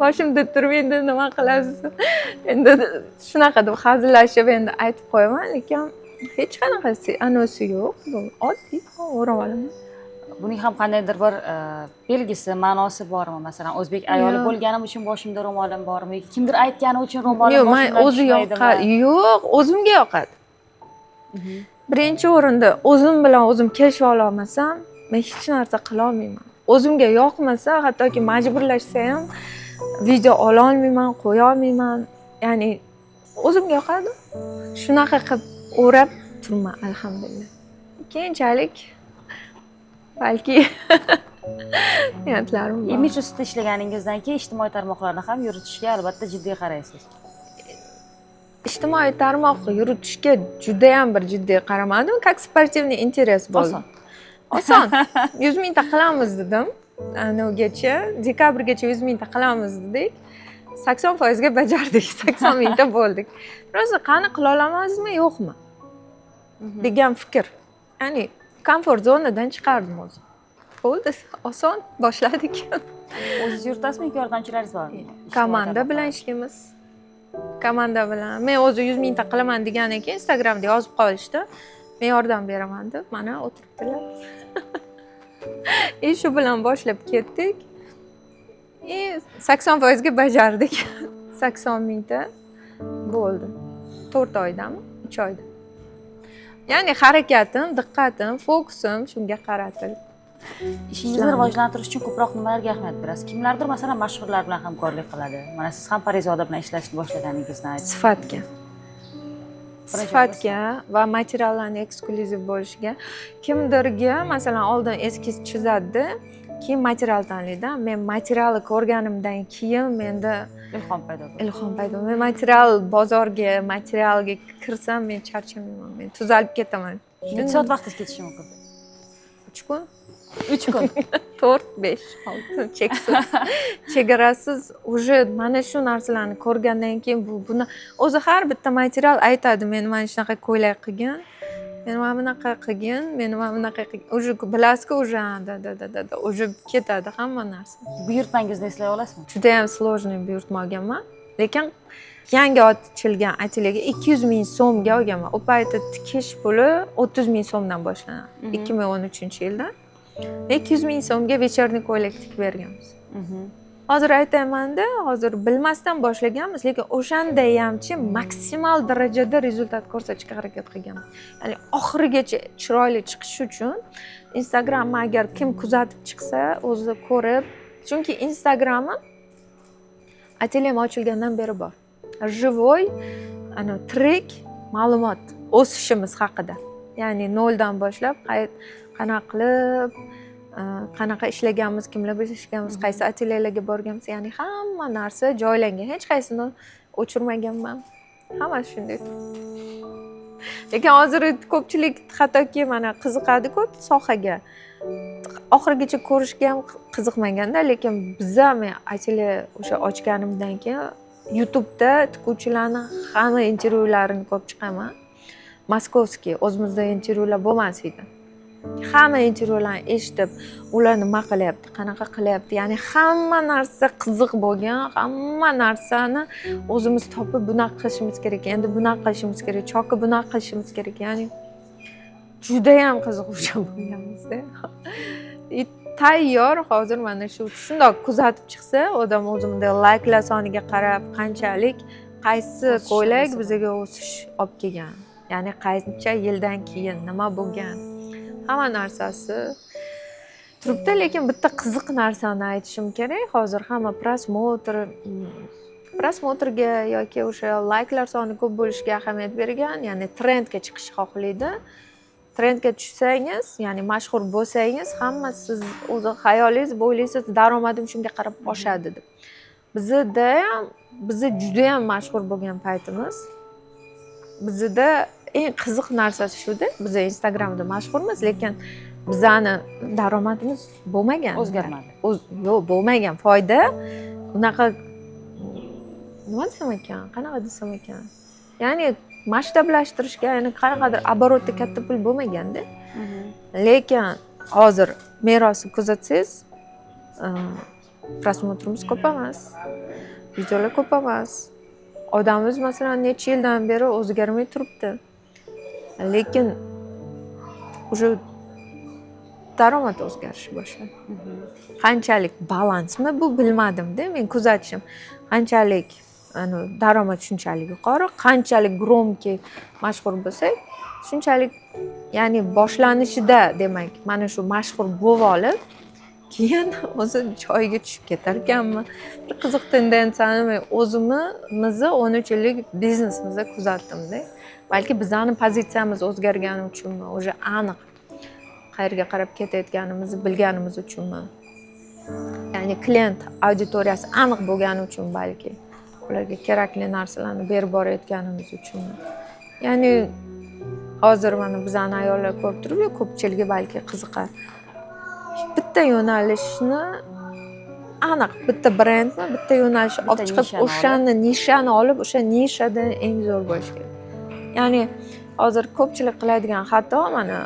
Boshimda turmaydi, nima qilasiz? Endi shunaqa deb hazillashib endi aytib qo'yaman, lekin hech qanaqasi anosi yo'q. Bu oddiy o'rab olaman. Buning ham qandaydir bir belgisi, ma'nosi bormi? Masalan, o'zbek ayoli bo'lganim uchun boshimda ro'molim bormi yoki kimdir aytgani uchun ro'molim yo'q, men o'zi yoqadi. Yo'q, o'zimga yoqadi. Birinchi o'rinda o'zim bilan o'zim kelishib ola olmasam, men hech narsa qila olmayman. O'zimga yoqmasa, hattoki majburlashsa ham video ola olmayman, qo'ya olmayman. Ya'ni o'zimga yoqadi. Shunaqa qilib o'rab turman, alhamdulillah. Keyinchalik balki niyatlarim bor. Imij ustida ishlaganingizdan keyin ijtimoiy tarmoqlarni ham yuritishga albatta jiddiy qaraysiz. Ijtimoiy tarmoq yuritishga juda ham bir jiddiy qaramadim. Как спортивный интерес bo'ldi. Oson. 100 mingta qilamiz dedim. Anogacha, dekabrgacha 100 mingta qilamiz dedik. 80% ga bajardik. 80 mingta bo'ldik. Prosta qani qila olamizmi, yo'qmi? degan fikr. Ya'ni komfort zonadan chiqardim o'zim. Bo'ldi, oson boshladik. O'zingiz yuritasizmi yoki yordamchilaringiz bormi? Komanda bilan ishlaymiz. Komanda bilan. Men o'zi 100 mingta qilaman degandan keyin Instagramda yozib qolishdi. Men yordam beraman deb, mana o'tiribdilar. Shu bilan boshlab ketdik. 80% ga bajardik. 80 mingta bo'ldi. 4 oydami? 3 oyda. Ya'ni harakatim, diqqatim, fokusim shunga qaratildi. Ishingizni rivojlantirish uchun ko'proq nimalarga ahamiyat berasiz? Kimlardir masalan mashhurlar bilan hamkorlik qiladi. Mana siz ham Parizoda bilan ishlashni boshlaganingizni aytdingiz. Sifatga va materiallarni eksklyuziv bo'lishiga. Kimdirga masalan oldin eskiz chizadi, keyin material tanlaydi. Men materialni ko'rganimdan keyin menda ilhom paydo bo'ldi. Men material bozorga, materialga kirsam men charchamayman. Men tuzalib ketaman. Necha soat vaqtingiz ketishi mumkin? 3 kun. 3 kun. 4, 5, 6 cheksiz. Chegarasiz уже mana shu narsalarni ko'rgandan keyin buni o'zi har bitta material aytadi, men mana shunaqa ko'ylak qilgan, men mana bunaqa qilgan, men mana bunaqa qilgan. Уже bilasizku, уже da уже ketadi hamma narsa. Buyurtmangizni eslay olasizmi? Juda ham sложный buyurtma olganman, lekin yangi ochilgan atelyega 200 ming so'mga olganman. U paytda tikish puli 30 ming so'mdan boshlanadi. 2013-yilda 200 ming so'mga вечерный ko'ylak tikib berganmiz. Hozir aytayman-da, hozir bilmasdan boshlaganmiz, lekin o'shanda hamchi maksimal darajada rezultat ko'rsatishga harakat qilganmiz. Ya'ni oxirigacha chiroyli chiqish uchun Instagramni agar kim kuzatib chiqsa, o'zi ko'rib, chunki Instagramim atelyem ochilgandan beri bor. Живой, tirik ma'lumot o'sishimiz haqida. Ya'ni noldan boshlab qanaqa qilib, qanaqa ishlaganmiz, kimlar bilan ishlaganmiz, qaysi atelyelarga borganmiz, ya'ni hamma narsa joylangan. Hech qaysini o'chirmaganman. Hammasi shunday. Lekin hozir ko'pchilik hattoki mana qiziqadi-ku sohaga. Oxirigacha ko'rishga ham qiziqmaganda, lekin bizda men atelye o'sha ochganimdan keyin YouTube'da tikuvchilarning hamma intervyularini ko'rib chiqaman. Moskovskiy, o'zimizda intervyular bo'lmas edi. Hamma intervyularni eshitib, ular nima qilyapti, qanaqa qilyapti, ya'ni hamma narsa qiziq bo'lgan, hamma narsani o'zimiz topib bunaqa qilishimiz kerak, endi bunaqa qilishimiz kerak, choki bunaqa qilishimiz kerak, ya'ni judayam qiziquvchan bo'lganmizda. Tayyor hozir mana shu shundoq kuzatib chiqsa, odam o'zimda layklar soniga qarab, qanchalik qaysi ko'ylak bizga o'sish olib kelgan. Ya'ni qancha yildan keyin nima bo'lgan. Hamma narsasi turibdi, lekin bitta qiziq narsani aytishim kerak. Hozir hamma prosmotrga yoki o'sha layklar soni ko'p bo'lishiga ahamiyat bergan, ya'ni trendga chiqishni xohlaydi. Trendga tushsangiz, ya'ni mashhur bo'lsangiz, hamma siz o'zi xayolingiz o'ylaysiz, daromadim shunga qarab oshadi deb. Biz juda ham mashhur bo'lgan paytimiz. Bizda eng qiziq narsasi shuda, biz Instagramda mashhurmiz, lekin bizani daromadimiz bo'lmagan. O'zgarmadi. Yo'q, bo'lmagan. Foyda unaqa nima desam ekan, qanaqa desam ekan. Ya'ni masshtablashtirishga, ya'ni qanaqadir оборотda katta pul bo'lmaganda. Lekin hozir merosni kuzatsangiz, prosmotrimiz ko'p emas, videolar ko'p emas. Odamimiz masalan necha yildan beri o'zgarmay turibdi. Lekin o'sha daromad o'zgarishi boshladi. Qanchalik balansmi bu bilmadim-da, men kuzatishim. Qanchalik daromad shunchalik yuqori, qanchalik gromki mashhur bo'lsak, shunchalik ya'ni boshlanishida demak, mana shu mashhur bo'lib olib, keyin o'zi joyiga tushib ketar ekanmi. Bir qiziq tendensiyani men o'zimizni 13 yillik biznesimizda kuzatdim-da. Balki bizning pozitsiyamiz o'zgargani uchunmi, o'sha aniq qayerga qarab ketayotganimizni bilganimiz uchunmi? Ya'ni klient auditoriyasi aniq bo'lgani uchun balki ularga kerakli narsalarni berib borayotganimiz uchunmi? Ya'ni hozir mana bizning ayollar ko'rib turib, ko'pchiligi balki qiziqar. Bitta yo'nalishni aniq, bitta brendni, bitta yo'nalishni olib chiqib, o'shani nishani olib, o'sha nishada eng zo'r bo'lish kerak. Ya'ni hozir ko'pchilik qiladigan xato mana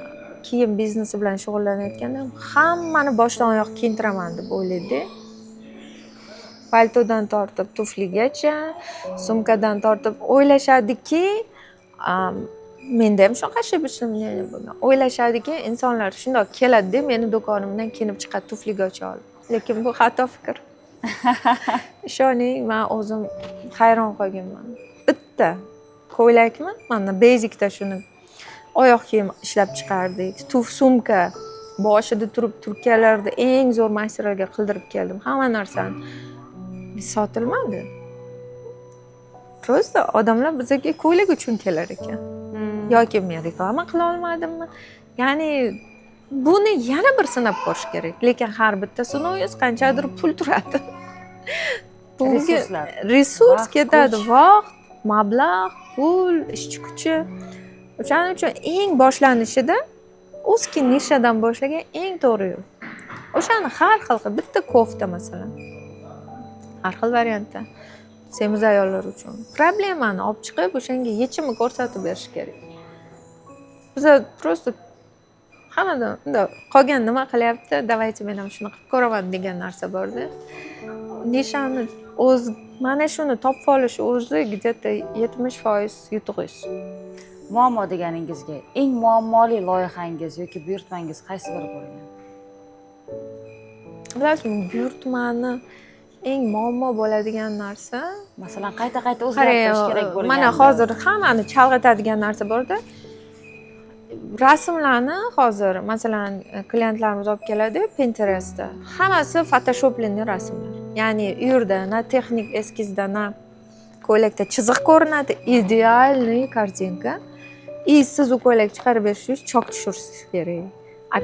kiyim biznesi bilan shug'ullanayotganda hammani boshdan oyoq kiyintiraman deb o'ylaydi. Paltodan tortib tufligacha, sumkadan tortib o'ylashadiki, menda ham shunaqa shibishimni bo'lgan. O'ylashadiki, insonlar shundoq keladi-da, meni do'konimdan kiyinib chiqadi tufligacha olib. Lekin bu xato fikr. Ishoning, men o'zim hayron qolganman. Bitta ko'ylakmi? Mana basicda shuni oyoq kiyim ishlab chiqardik. Sumka boshida turib Turkiyalarda eng zo'r masтерlarga qildirib keldim. Hamma narsani sotilmadi. Prosta odamlar bizga ko'ylak uchun kelar ekan. Yoki men reklama qila olmadimmi? Ya'ni buni yana bir sinab ko'rish kerak. Lekin har bitta sinovsiz qanchadir pul turadi. Resurs ketadi, vaqt, mablag', pul, ishchi kuchi. O'shaning uchun eng boshlanishida o'zki nishadan boshlagan eng to'g'ri yo'l. O'shani har xil bitta kofta masalan. Har xil variantda. Semiz ayollar uchun problemani olib chiqib, o'shanga yechimni ko'rsatib berish kerak. Biz prosta hammadan qolgan nima qilyapti, davaychi men ham shuni qilib ko'raman degan narsa borda. Nishani mana shuni topib olish o'zi где-то 70% yutug'ish. Muammo deganingizga eng muammoli loyihangiz yoki buyurtmangiz qaysi biri bo'lgan? Bilasizmi, buyurtmani eng muammo bo'ladigan narsa, masalan, qayta-qayta o'zgartirish kerak bo'lgan. Mana hozir hammani chalg'itadigan narsa borda. Rasmlarni hozir masalan klientlarimiz olib keladi Pinterestda. Hammasi photoshoplangan rasmlar. Ya'ni u yerda na texnik eskizda, na ko'ylakda chiziq ko'rinadi, idealniy kartinka. Siz u ko'ylak chiqarib berishingiz chok tushirishingiz kerak.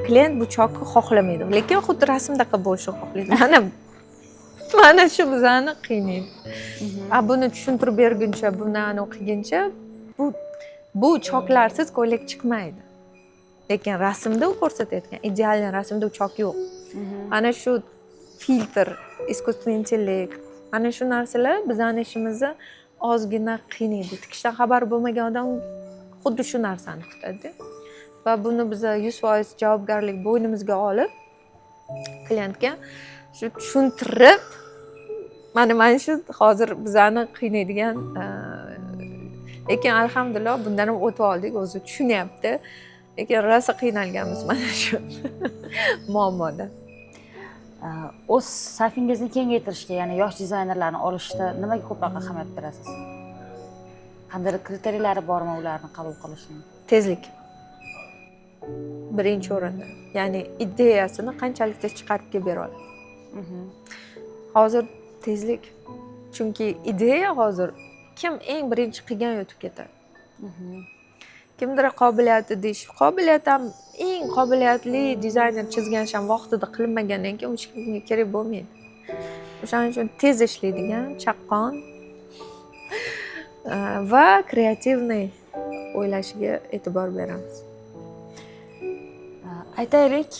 Klient bu chokni xohlamaydi, lekin xuddi rasmdaqa bo'lishni xohlaydi. Mana shu bizani qiynaydi. Buni tushuntirib berguncha, buni o'qiguncha bu choklarsiz ko'ylak chiqmaydi. Lekin rasmda u ko'rsatayotgan ideal rasmda u chok yo'q. Mana shu filtr, искусственный intellekt, mana shu narsalar bizning ishimizni ozgina qiynaydi. Tikishdan xabar bo'lmagan odam xuddi shu narsani kutadi. Va buni biz 100% javobgarlik bo'ynimizga olib klientga shu tushuntirib, mana shu hozir bizani qiynaydigan, lekin alhamdulillah bundan ham o'tib oldik, o'zi tushunyapti. lekin rosa qiynalganmiz mana shu muammoda. O'z sayfingizni kengaytirishga, ya'ni yosh dizaynerlarni olishda nimaga ko'proq ahamiyat berasiz? Qanday kriteriylari bormi ularni qabul qilishning? Tezlik. Birinchi o'rinda. Ya'ni ideyasini qanchalik tez chiqarib kelib bera oladi. Hozir tezlik. Chunki ideya hozir kim eng birinchi qilgan yutib ketadi. Kimdir qobiliyati deyish, qobiliyat ham eng qobiliyatli dizayner chizgan ham vaqtida qilinmagandan keyin hech kimga kerak bo'lmaydi. O'shaning uchun tez ishlaydigan, chaqqon va kreativniy o'ylashiga e'tibor beramiz. Aytaylik,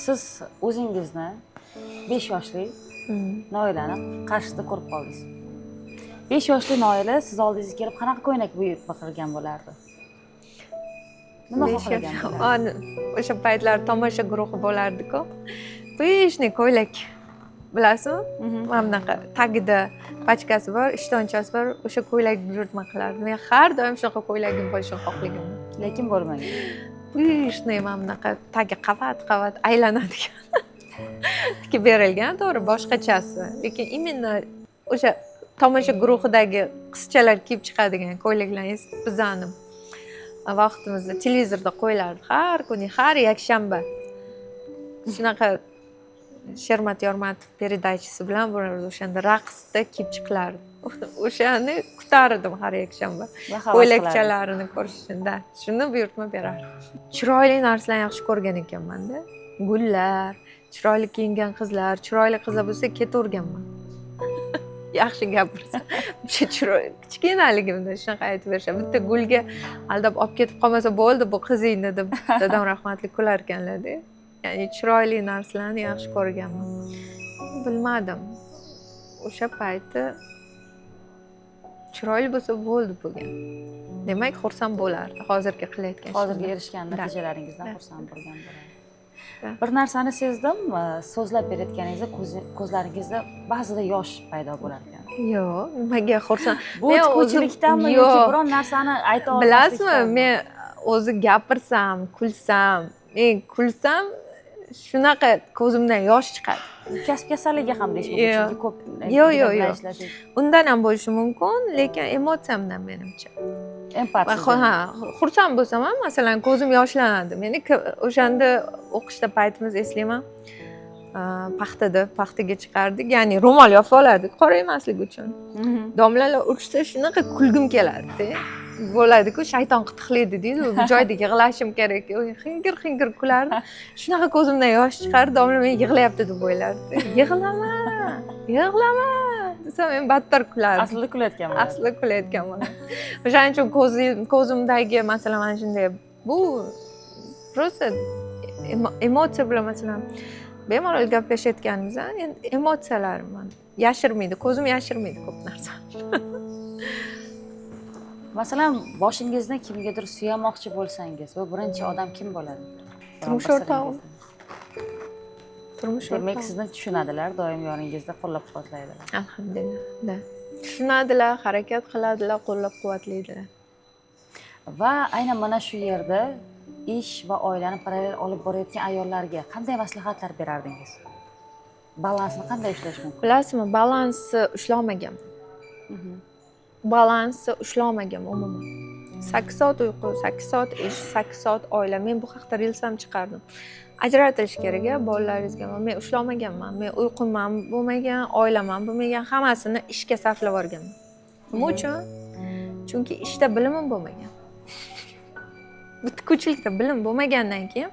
siz o'zingizni 5 yoshli Noilani qarshida ko'rib qoldingiz. 5 yoshli Noila siz oldingizga kelib qanaqa ko'ylak baqirgan bo'lardi? Nima xohlagan bo'lardi? O'sha paytlar tomosha guruhi bo'lardi-ku. Peshni ko'ylak. Bilasizmi? Mana bunaqa tagida pachkasi bor, ishtonchasi bor, o'sha ko'ylak buyurtma qilardi. Men har doim shunaqa ko'ylagim bo'lishini xohlaganman. Lekin bo'lmagan. Peshni mana bunaqa tagi qavat aylanadigan. Tikib berilgan, to'g'ri, boshqachasi. Lekin imенно o'sha tomosha guruhidagi qizchalar kiyib chiqadigan ko'ylaklaringiz bizani vaqtimizda televizorda qo'yilardi har kuni, har yakshanba. Shunaqa Shermat Yormatov peredachisi bilan bo'lardi, o'shanda raqsda kiyib chiqilardi. O'shani kutardim har yakshanba. Ko'ylakchalarini ko'rish uchun, shuni buyurtma berardi. Chiroyli narsalarni yaxshi ko'rgan ekanman-da. Gullar, chiroyli kiyingan qizlar, chiroyli qizlar bo'lsa ketaverganman. Yaxshi gapirsa. Kichkinaligimda shunaqa aytib berishadi. Bitta gulga aldab olib ketib qolmasa bo'ldi, bu qizingni deb dadam rahmatli kular ekanlar-da. Ya'ni chiroyli narsalarni yaxshi ko'rganman. Bilmadim. O'sha payti chiroyli bo'lsa bo'ldi bo'lgan. Demak, xursand bo'lardi hozirgi qilayotgan ishimdan. Hozirgi erishgan natijalaringizdan xursand bo'lgan bo'lardi. Bir narsani sezdim, so'zlab berayotganingizda ko'zlaringizda ba'zida yosh paydo bo'lar ekan. Yo'q, nimaga xursand? Bu o'chlikdanmi yoki biron narsani ayta olmaslikdan? Bilasizmi, men o'zi gapirsam, kulsam shunaqa ko'zimdan yosh chiqadi. Kasb kasalligi ham deyish mumkin, chunki ko'p yo'q. Undan ham bo'lishi mumkin, lekin emotsiyamdan menimcha. Empatiya. Xursand bo'lsam ham, masalan, ko'zim yoshlanadi. Meni o'shanda o'qishda paytimiz eslayman. Paxtaga chiqardik, ya'ni ro'mol yopib olardik qora emasligi uchun. Domlalar urishsa shunaqa kulgim kelardi. Bo'ladi-ku, shayton qitiqlaydi deydi, bu joyda yig'lashim kerak. Xingir kulardi. Shunaqa ko'zimdan yosh chiqardi, domla men yig'layapti deb o'ylardi. Yig'lama. Desam, men battar kulardim. Aslida kulayotganman. O'shaning uchun ko'zimdagi masalan mana shunday, bu просто emotsiya bilan masalan bemalol gaplashayotganimizda endi emotsiyalarim yashirmaydi, ko'zim yashirmaydi ko'p narsa. Masalan, boshingizni kimgadir suyamoqchi bo'lsangiz, bu birinchi odam kim bo'ladi? Turmush o'rtog'im. Demak, sizni tushunadilar, doim yoningizda qo'llab-quvvatlaydilar. Alhamdulillah. Tushunadilar, harakat qiladilar, qo'llab-quvvatlaydilar. Va aynan mana shu yerda ish va oilani parallel olib borayotgan ayollarga qanday maslahatlar berardingiz? Balansni qanday ushlash mumkin? Bilasizmi, balansni ushlamagan umuman. 8 soat uyqu, 8 soat ish, 8 soat oila. Men bu haqda reels ham chiqardim. Ajratish kerak, bolalaringizga. Men ushlamaganman. Men uyqum ham bo'lmagan, oilam ham bo'lmagan, hammasini ishga sarflab yuborganman. Nima uchun? Chunki ishda bilimim bo'lmagan. Bitkuchilikda bilim bo'lmagandan keyin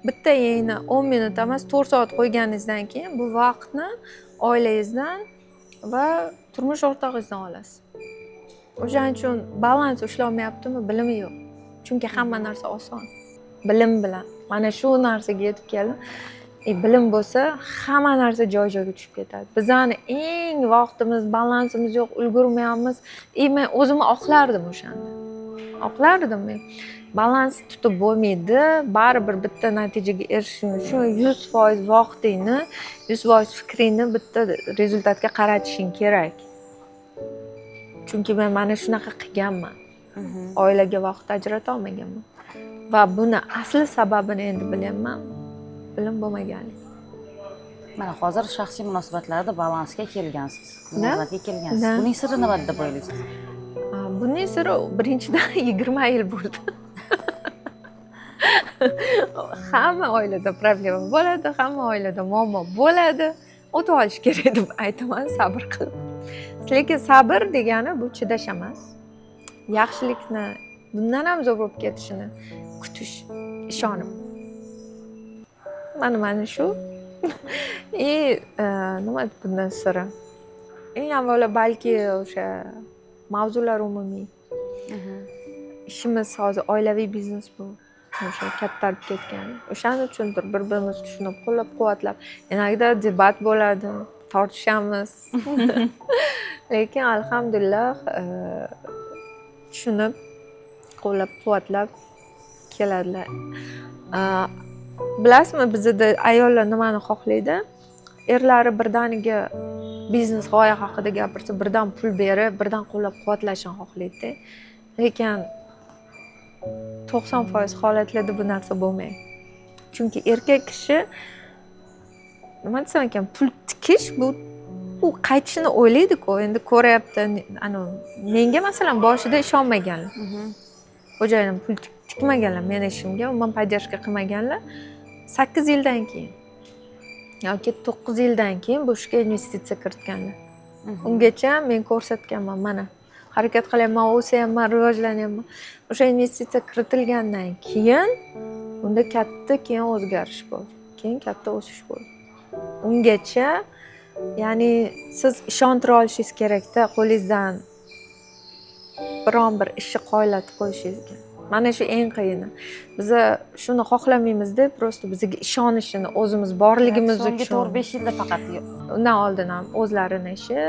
bitta yeyni 10 minut emas 4 soat qo'yganingizdan keyin bu vaqtni oilangizdan va turmush o'rtog'ingizdan olasiz. O'shaning uchun balans ushlolmayaptimi, bilimi yo'q. Chunki hamma narsa oson. Bilim bilan mana shu narsaga yetib keldim. Bilim bo'lsa, hamma narsa joy-joyiga tushib ketadi. Bizani eng vaqtimiz, balansimiz yo'q, ulgurmayapmiz. Men o'zimni oqlardim o'shanda. Men. Balans tutib bo'lmaydi. Baribir bitta natijaga erishishing uchun 100% vaqtingni, 100% fikringni bitta rezultatga qaratishing kerak. Chunki men mana shunaqa qilganman. Oilaga vaqt ajrata olmaganman. va buni asli sababini endi bilyapman. Bilim bo'lmaganlik. Mana hozir shaxsiy munosabatlarda balansga kelgansiz. Da. Munosabatga kelgansiz. Da. Buning siri nima deb o'ylaysiz? Buning siri birinchidan 20 yil bo'ldi. Hamma oilada problema bo'ladi, hamma oilada muammo bo'ladi. O'tib olish kerak deb aytaman, sabr qilib. Lekin sabr degani bu chidash emas. Yaxshilikni bundan ham zo'r bo'lib ketishini kutish, ishonib. Mana shu. Nima bundan siri? Eng avvalo balki o'sha mavzular umumiy. Ishimiz hozir oilaviy biznes bu. O'sha kattarib ketgan. O'shaning uchundir bir-birimizni tushunib, qo'llab-quvvatlab. Yanagida debat bo'ladi, tortishamiz. Lekin alhamdulillah tushunib, qo'llab-quvvatlab keladilar. Bilasizmi, bizda ayollar nimani xohlaydi? Erlari birdaniga biznes g'oya haqida gapirsa, birdan pul berib, birdan qo'llab-quvvatlashni xohlaydi. Lekin 90% holatlarda bu narsa bo'lmaydi. Chunki erkak kishi nima desam ekan, pul tikish bu u qaytishini o'ylaydi-ku, endi ko'ryapti. Menga masalan boshida ishonmaganlar. Xo'jayinim pul tikmaganlar meni ishimga, umuman podдержка qilmaganlar. 8 yildan keyin yoki 9 yildan keyin bu ishga investitsiya kiritganlar. Ungacha men ko'rsatganman, mana harakat qilyapman, o'syapman, rivojlanyapman. O'sha investitsiya kiritilgandan keyin unda katta keyin o'zgarish bo'ldi. Keyin katta o'sish bo'ldi. Ungacha ya'ni siz ishontira olishingiz kerak-da, qo'lingizdan biron bir ishni qoyillatib qo'yishingizga. Mana shu eng qiyini. Biz shuni xohlamaymiz-da, prosta bizga ishonishini, o'zimiz borligimiz uchun. So'nggi 4-5 yilda faqat yo'q. Undan oldin ham o'zlarini ishi,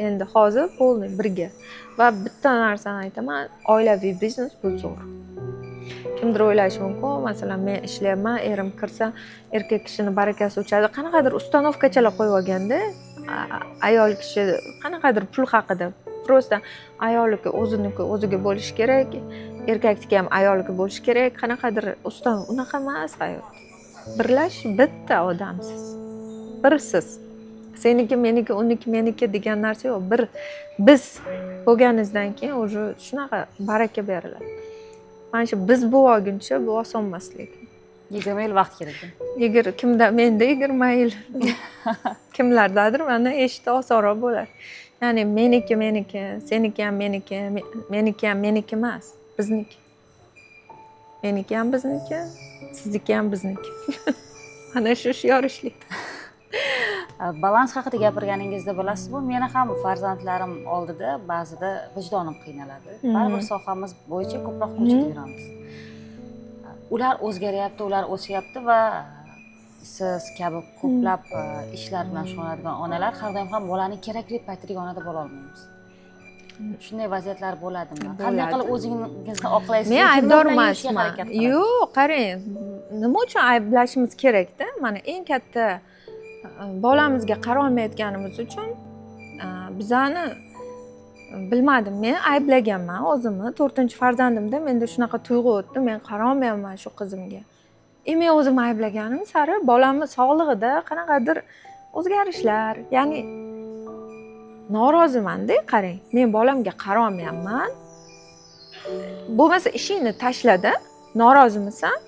endi hozir polniy birga. Va bitta narsani aytaman, oilaviy biznes bu zo'r. Kimdir o'ylashi mumkin, masalan, men ishlayapman, erim kirsa, erkak kishining barakasi o'chadi. Qanaqadir ustanovkachalar qo'yib olganda, ayol kishi qanaqadir pul haqida prosta ayolniki o'ziga bo'lish kerak, erkakniki ham ayolniki bo'lish kerak. Qanaqadir unaqa emas hayot. Birlash bitta odamsiz. Birsiz. Seniki, meniki, uniki, meniki degan narsa yo'q. Biz bo'lganingizdan keyin o'sha shunaqa baraka beriladi. Mana shu biz bo'lguncha bu oson emas lekin. 20 yil vaqt kerak. Kimda menda 20 yil. Kimlardadir mana eshitib osonroq bo'ladi. Ya'ni meniki, seniki ham meniki ham meniki emas, bizniki. Meniki ham bizniki, sizniki ham bizniki. Mana shu yorishlik. Balans haqida gapirganingizda bilasizmi, meni ham farzandlarim oldida ba'zida vijdonim qiynaladi. Baribir sohamiz bo'yicha ko'proq ko'chada yuramiz. Ular o'zgaryapti, ular o'syapti va siz kabi ko'plab ishlar bilan shug'ullanadigan onalar har doim ham bolaning kerakli paytida yonida bo'la olmaymiz. Shunday vaziyatlar bo'ladimi? Qanday qilib o'zingizni oqlaysiz? Men aybdor emasman. Yo'q, qarang, nima uchun ayblashimiz kerak-da? Mana eng katta bolamizga qara olmayotganimiz uchun bizani bilmadim, men ayblaganman o'zimni. 4-farzandimda menda shunaqa tuyg'u o'tdi, men qara olmayapman shu qizimga. Men o'zimni ayblaganim sari bolamni sog'lig'ida qanaqadir o'zgarishlar, ya'ni noroziman-da, qarang. Men bolamga qara olmayapman. Bo'lmasa ishingni tashla-da, norozimisan?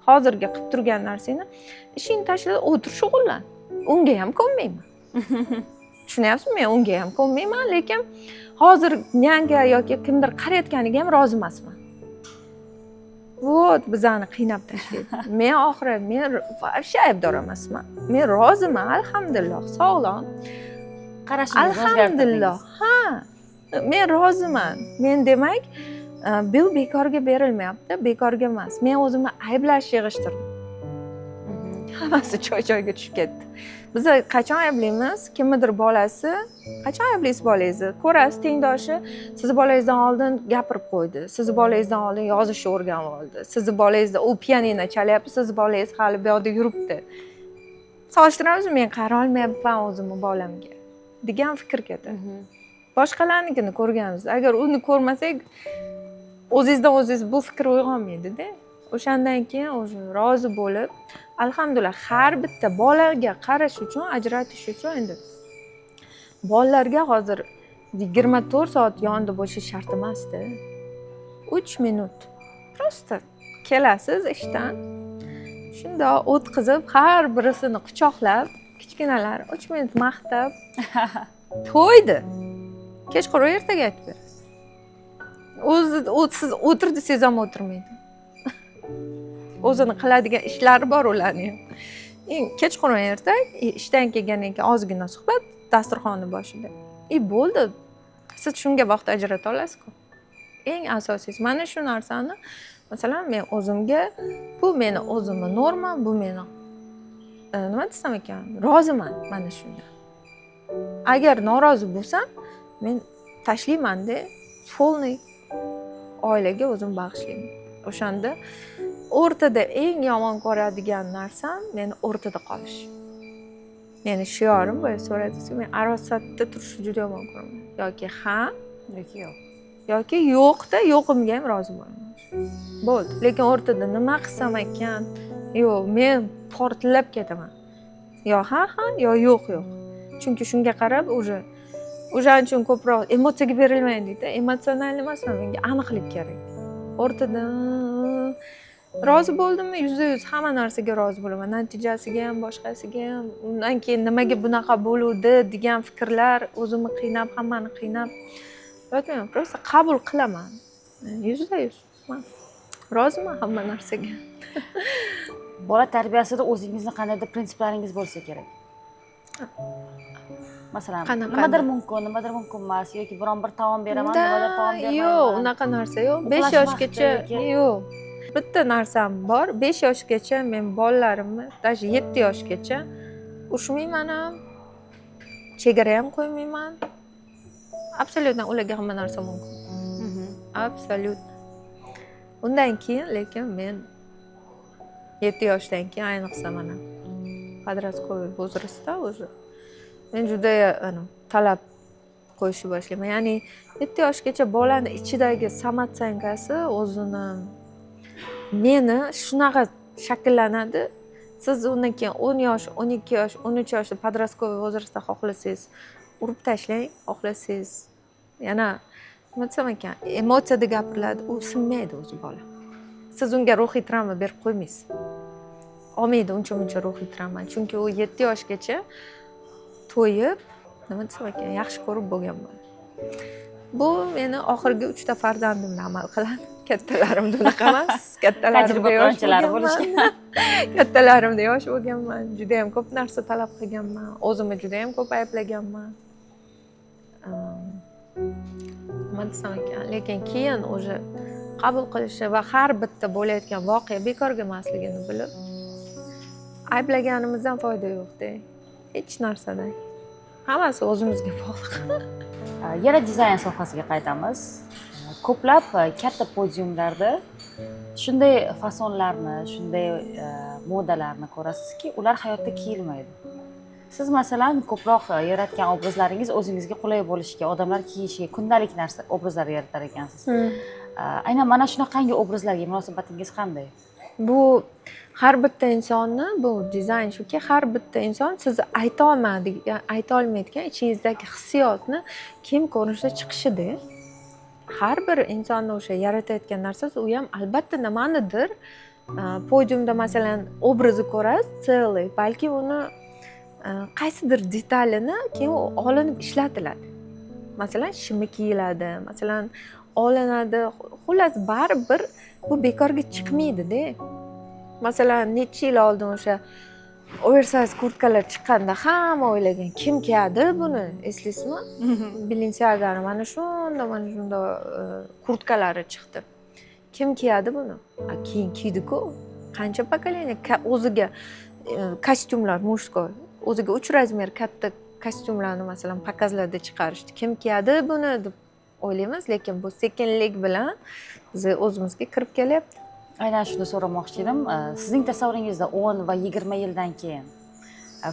Hozirga qilib turgan narsangni ishingni tashlab o'tir, shug'ullan. Unga ham ko'nmayman. Tushunyapsizmi? Men unga ham ko'nmayman, lekin hozir menga yoki kimdir qarayotganiga ham rozi emasman. Vot bizani qiynab tashlaydi. Men вообще aybdor emasman. Men roziman, alhamdulillah, sog'lom. Qarashingizni alhamdulillah. Ha. Men roziman. Men demak, bu bekorga berilmayapti, bekorga emas. Men o'zimni ayblashni yig'ishtirdim. Hammasi joy-joyiga tushib ketdi. Biz qachon ayblaymiz? Kimnidir bolasi, qachon aybleysiz bolangizni? Ko'rasiz, tengdoshi siz bolangizdan oldin gapirib qo'ydi. Siz bolangizdan oldin yozishni o'rganib oldi. Siz bolangizda u pianino chalyapti, siz bolangiz hali bu yoqda yuribdi. Solishtiramizmi? Men qara olmayapman o'zimni bolamga degan fikr ketadi. Boshqalarnikini ko'rganmiz. Agar uni ko'rmasak, o'zingizdan o'zingiz bu fikr uyg'onmaydida. O'shandan keyin уже rozi bo'lib, alhamdulillah har bitta bolaga qarash uchun, ajratish uchun endi bolalarga hozir 24 soat yonida bo'lishi shart emasda. 3 minut. Prosta kelasiz ishdan. Shundoq o'tkazib, har birisini quchoqlab, kichkinalar 3 minut maqtab to'ydi. Kechqurun ertaga aytib berasiz. Siz o'tir desangiz ham o'tirmaydi. O'zini qiladigan ishlari bor ularning. Kechqurun ertak, ishdan kelgandan keyin ozgina suhbat dasturxonni boshida. Bo'ldi. Siz shunga vaqt ajrata olasiz-ku. Eng asosiysi mana shu narsani, masalan, men o'zimga bu meni o'zimning normam, bu meni nima desam ekan, roziman mana shunga. Agar norozi bo'lsam, men tashlayman-da, полный oilaga o'zim bag'ishlayman. O'shanda o'rtada eng yomon ko'radigan narsam meni o'rtada qolish. Meni shiorim bo'ya so'radingiz, men arosatda turishni juda yomon ko'raman. Yoki ha, yoki yo'q. Yoki yo'qda, yo'qimga ham rozi bo'laman. Bo'ldi. Lekin o'rtada nima qilsam ekan, yo'q, men portlab ketaman. Yo ha, yo yo'q. Chunki shunga qarab o'shaning uchun ko'proq emotsiyaga berilmaydi deydi. Emotsional emasman, menga aniqlik kerak. O'rtada rozi bo'ldimmi, 100% hamma narsaga rozi bo'laman. Natijasiga ham, boshqasiga ham. Undan keyin nimaga bunaqa bo'luvdi degan fikrlar o'zimni qiynab, hammani qiynab yo'qman, prosta qabul qilaman. 100%. Men roziman hamma narsaga. Bola tarbiyasida o'zingizni qandaydir prinsiplaringiz bo'lsa kerak. Masalan, nimadir mumkin emas yoki biron bir taom beraman, nimadir taom bermayman. Yo'q, unaqa narsa yo'q. 5 yoshgacha yo'q. Bitta narsam bor. 5 yoshgacha men bolalarimni, даже 7 yoshgacha ushmayman ham, chegara ham qo'ymayman. Absolyutно ularga hamma narsa mumkin. Absolyutно. Undan keyin lekin men 7 yoshdan keyin ayniqsa mana подростковый возрастda o'zi men juda talab qo'yishni boshlayman. Ya'ni 7 yoshgacha bolani ichidagi samotsankasi o'zini meni shunaqa shakllanadi. Siz undan keyin 10 yosh, 12 yosh, 13 yoshda подростковый возрастda xohlasangiz urib tashlang, xohlasangiz yana nima desam ekan, emotsiyada gapiriladi, u sinmaydi o'zi bola. Siz unga ruhiy travma berib qo'ymaysiz. Olmaydi uncha ruhiy travma, chunki u 7 yoshgacha to'yib, nima desam ekan, yaxshi ko'rib bo'lgan bola. Bu meni oxirgi 3 ta farzandimda amal qiladi. Kattalarimda unaqa emas. Kattalarimda yosh bo'lishgan. Kattalarimda yosh bo'lganman. Juda ham ko'p narsa talab qilganman. O'zimni juda ham ko'p ayblaganman. Nima desam ekan, lekin keyin o'sha qabul qilishi va har bitta bo'layotgan voqea bekorga emasligini bilib, ayblaganimizdan foyda yo'q-da. Hech narsadan. Hammasi o'zimizga bog'liq. Yana dizayn sohasiga qaytamiz. Ko'plab katta podiumlarda shunday fasonlarni, shunday modalarni ko'rasizki, ular hayotda kiyilmaydi. Siz masalan ko'proq yaratgan obrazlaringiz o'zingizga qulay bo'lishiga, odamlar kiyishiga, kundalik narsa obrazlar yaratar ekansiz. Aynan mana shunaqangi obrazlarga munosabatingiz qanday? Bu har bitta insonni, bu dizayn shuki, har bitta inson siz ayta olmaydigan ichingizdagi hissiyotni kim ko'rinishda chiqishida. Har bir insonni o'sha yaratayotgan narsasi, u ham albatta nimanidir podiumda masalan obrazni ko'rasiz, целый, balki uni qaysidir detalini keyin olinib ishlatiladi. Masalan, shimi kiyiladi, masalan, olinadi. Xullas, baribir bu bekorga chiqmaydi-da. Masalan, necha yil oldin o'sha oversize kurtkalar chiqqanda hamma o'ylagan, kim kiyadi buni? Eslaysizmi? Balenciaga'ni mana shunda kurtkalari chiqdi. Kim kiyadi buni? Keyin kiydi-ku. Qancha pokoleniya o'ziga kostyumlar mushkoy, o'ziga 3 razmer katta kostyumlarni masalan pokazlarda chiqarishdi. Kim kiyadi buni deb o'ylaymiz, lekin bu sekinlik bilan biz o'zimizga kirib kelyapti. Aynan shuni so'ramoqchi edim. Sizning tasavvuringizda 10 va 20 yildan keyin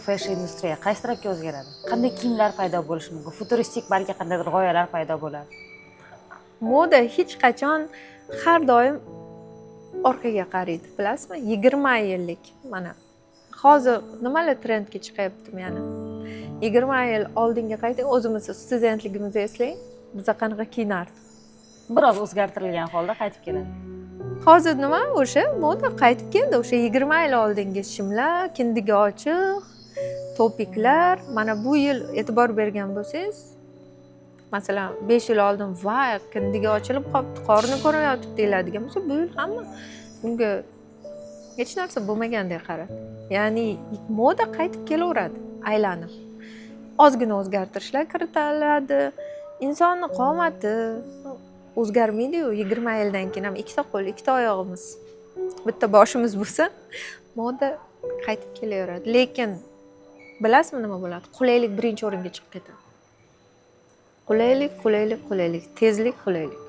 fashion industriya qaysi tarafga o'zgaradi? Qanday kiyimlar paydo bo'lishi mumkin? Futuristik balki qandaydir g'oyalar paydo bo'ladi. Moda hech qachon har doim orqaga qaraydi, bilasizmi? 20 yillik mana hozir nimalar trendga chiqyapti yana. 20 yil oldinga qayting, o'zimiz studentligimizni eslang, biz qanaqa kiyinardik. Biroz o'zgartirilgan holda qaytib keladi. Hozir nima o'sha moda qaytib keldi, o'sha 20 yil oldingi shimlar, kindigi ochiq, topiklar. Mana bu yil e'tibor bergan bo'lsangiz, masalan 5 yil oldin voy kindigi ochilib qolibdi, qorni ko'rmayotibdi deyiladigan bo'lsa, bu yil hamma bunga hech narsa bo'lmagandek qaradi. Ya'ni moda qaytib kelaveradi, aylanib. Ozgina o'zgartirishlar kiritiladi. Insonni qomati o'zgarmaydi-yu, 20 yildan keyin ham ikkita qo'l, ikkita oyog'imiz, bitta boshimiz bo'lsa, moda qaytib kelaveradi. Lekin bilasizmi nima bo'ladi? Qulaylik birinchi o'ringa chiqib ketadi. Qulaylik, qulaylik, qulaylik, tezlik, qulaylik.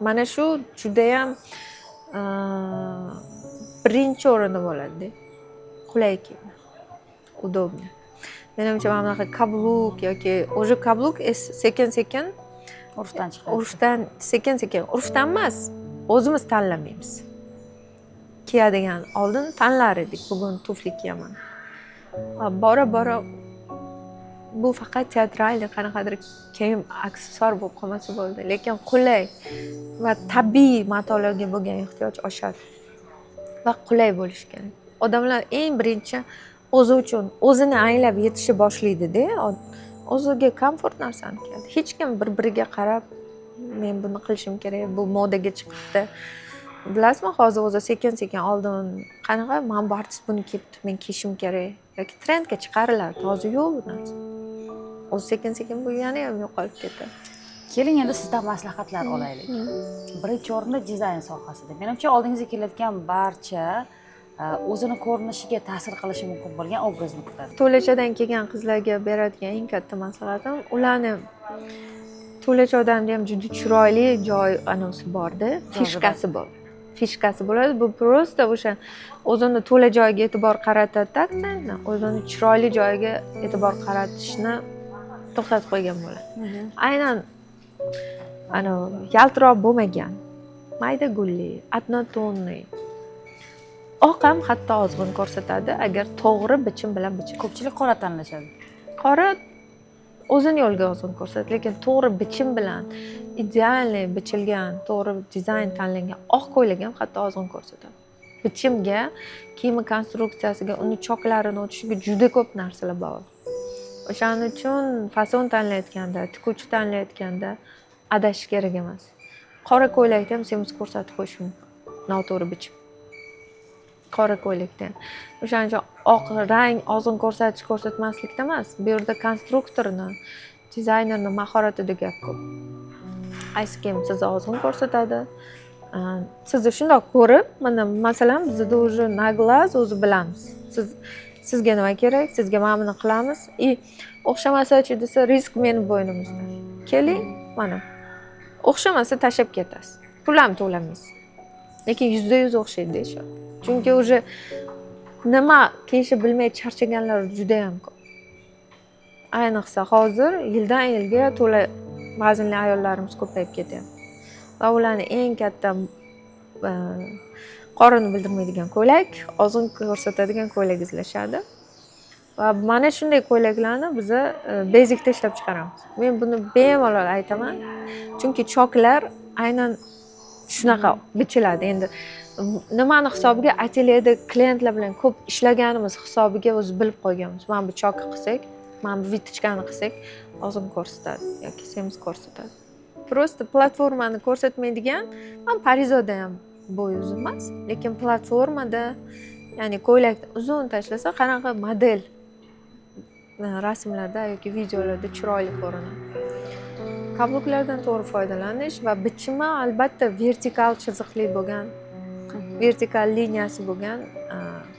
Mana shu juda ham birinchi o'rinda bo'ladi-da. Qulay kiyim. Удобно. Menimcha mana bunaqa kabluk yoki o'sha kabluk sekin-sekin Urfdan chiqadi. urfdan sekin-sekin, urfdan emas, o'zimiz tanlamaymiz. Kiyadigan oldin tanlar edik, bugun tufli kiyaman. Bora-bora bu faqat teatralniy qanaqadir kiyim aksessuar bo'lib qolmasa bo'ldi, lekin qulay va tabiiy matolarga bo'lgan ehtiyoj oshadi va qulay bo'lishi kerak. Odamlar eng birinchi o'zi uchun o'zini anglab yetisha boshlaydi-da, o'ziga komfort narsani kiyadi. Hech kim bir-biriga qarab, men buni qilishim kerak, bu modaga chiqibdi. Bilasizmi, hozir o'zi sekin-sekin oldin qanaqa men bu artist buni kiyibdi, men kiyishim kerak yoki trendga chiqariladi. Hozir yo'q bu narsa. O'zi sekin-sekin bu yana ham yo'qolib ketadi. Keling endi sizdan maslahatlar olaylik. Birinchi o'rinda dizayn sohasida. Menimcha oldingizga kelayotgan barcha o'zini ko'rinishiga ta'sir qilishi mumkin bo'lgan obrazni kutadi. To'lachadan kelgan qizlarga beradigan eng katta maslahatim, ularni to'lachadan ham juda chiroyli joy anosi bor-da, fishkasi bor. Fishkasi bo'ladi. Bu prosta o'sha o'zini to'la joyiga e'tibor qaratadi, aksentni, o'zini chiroyli joyiga e'tibor qaratishni to'xtatib qo'ygan bo'ladi. Aynan yaltiroq bo'lmagan, mayda gulli, однотонный. Oq ham hatto ozg'in ko'rsatadi agar to'g'ri bichim bilan bichilsa. Ko'pchilik qora tanlashadi. Qora o'zini yo'lga ozg'in ko'rsatadi, lekin to'g'ri bichim bilan idealniy bichilgan, to'g'ri dizayn tanlangan oq ko'ylak ham hatto ozg'in ko'rsatadi. Bichimga, kiyim konstruksiyasiga, uni choklarini o'tishiga juda ko'p narsalar bog'liq. O'shaning uchun fason tanlayotganda, tikuvchi tanlayotganda adashish kerak emas. Qora ko'ylakda ham semiz ko'rsatib qo'yish mumkin. Noto'g'ri bichim. Qora ko'ylakda. O'shaning uchun oq rang ozg'in ko'rsatmaslikda emas, bu yerda konstruktorni, dizaynerni mahoratida gap ko'p. Qaysi kiyim sizni ozg'in ko'rsatadi? Sizni shundoq ko'rib, mana masalan bizda o'zi na glaz o'zi bilamiz. Sizga nima kerak? Sizga mana buni qilamiz. O'xshamasa-chi desa, risk meni bo'ynimizda. Keling, mana. O'xshamasa tashlab ketasiz. Pul ham to'lamaysiz. Lekin 100% o'xshaydi deyishadi. Chunki o'sha nima kiyishni bilmay charchaganlar juda ham ko'p. Ayniqsa hozir yildan yilga to'la vaznli ayollarimiz ko'payib ketyapti. Va ularning eng katta qorini bildirmaydigan ko'ylak, ozg'in ko'rsatadigan ko'ylak izlashadi. Va mana shunday ko'ylaklarni biz Basic'da ishlab chiqaramiz. Men buni bemalol aytaman. Chunki choklar aynan shunaqa bichiladi. Endi nimani hisobiga atelyeda klientlar bilan ko'p ishlaganimiz hisobiga o'zi bilib qo'yganmiz. Mana bu chok qilsak, mana bu vitichkani qilsak, ozg'in ko'rsatadi yoki semiz ko'rsatadi. Prosta platformani ko'rsatmaydigan, men Parizoda ham bo'y uzun emas, lekin platformada, ya'ni ko'ylakni uzun tashlasa, qanaqa model rasmlarda yoki videolarda chiroyli ko'rinadi. Kabluklardan to'g'ri foydalanish va bichimi albatta vertikal chiziqli bo'lgan, vertikal liniyasi bo'lgan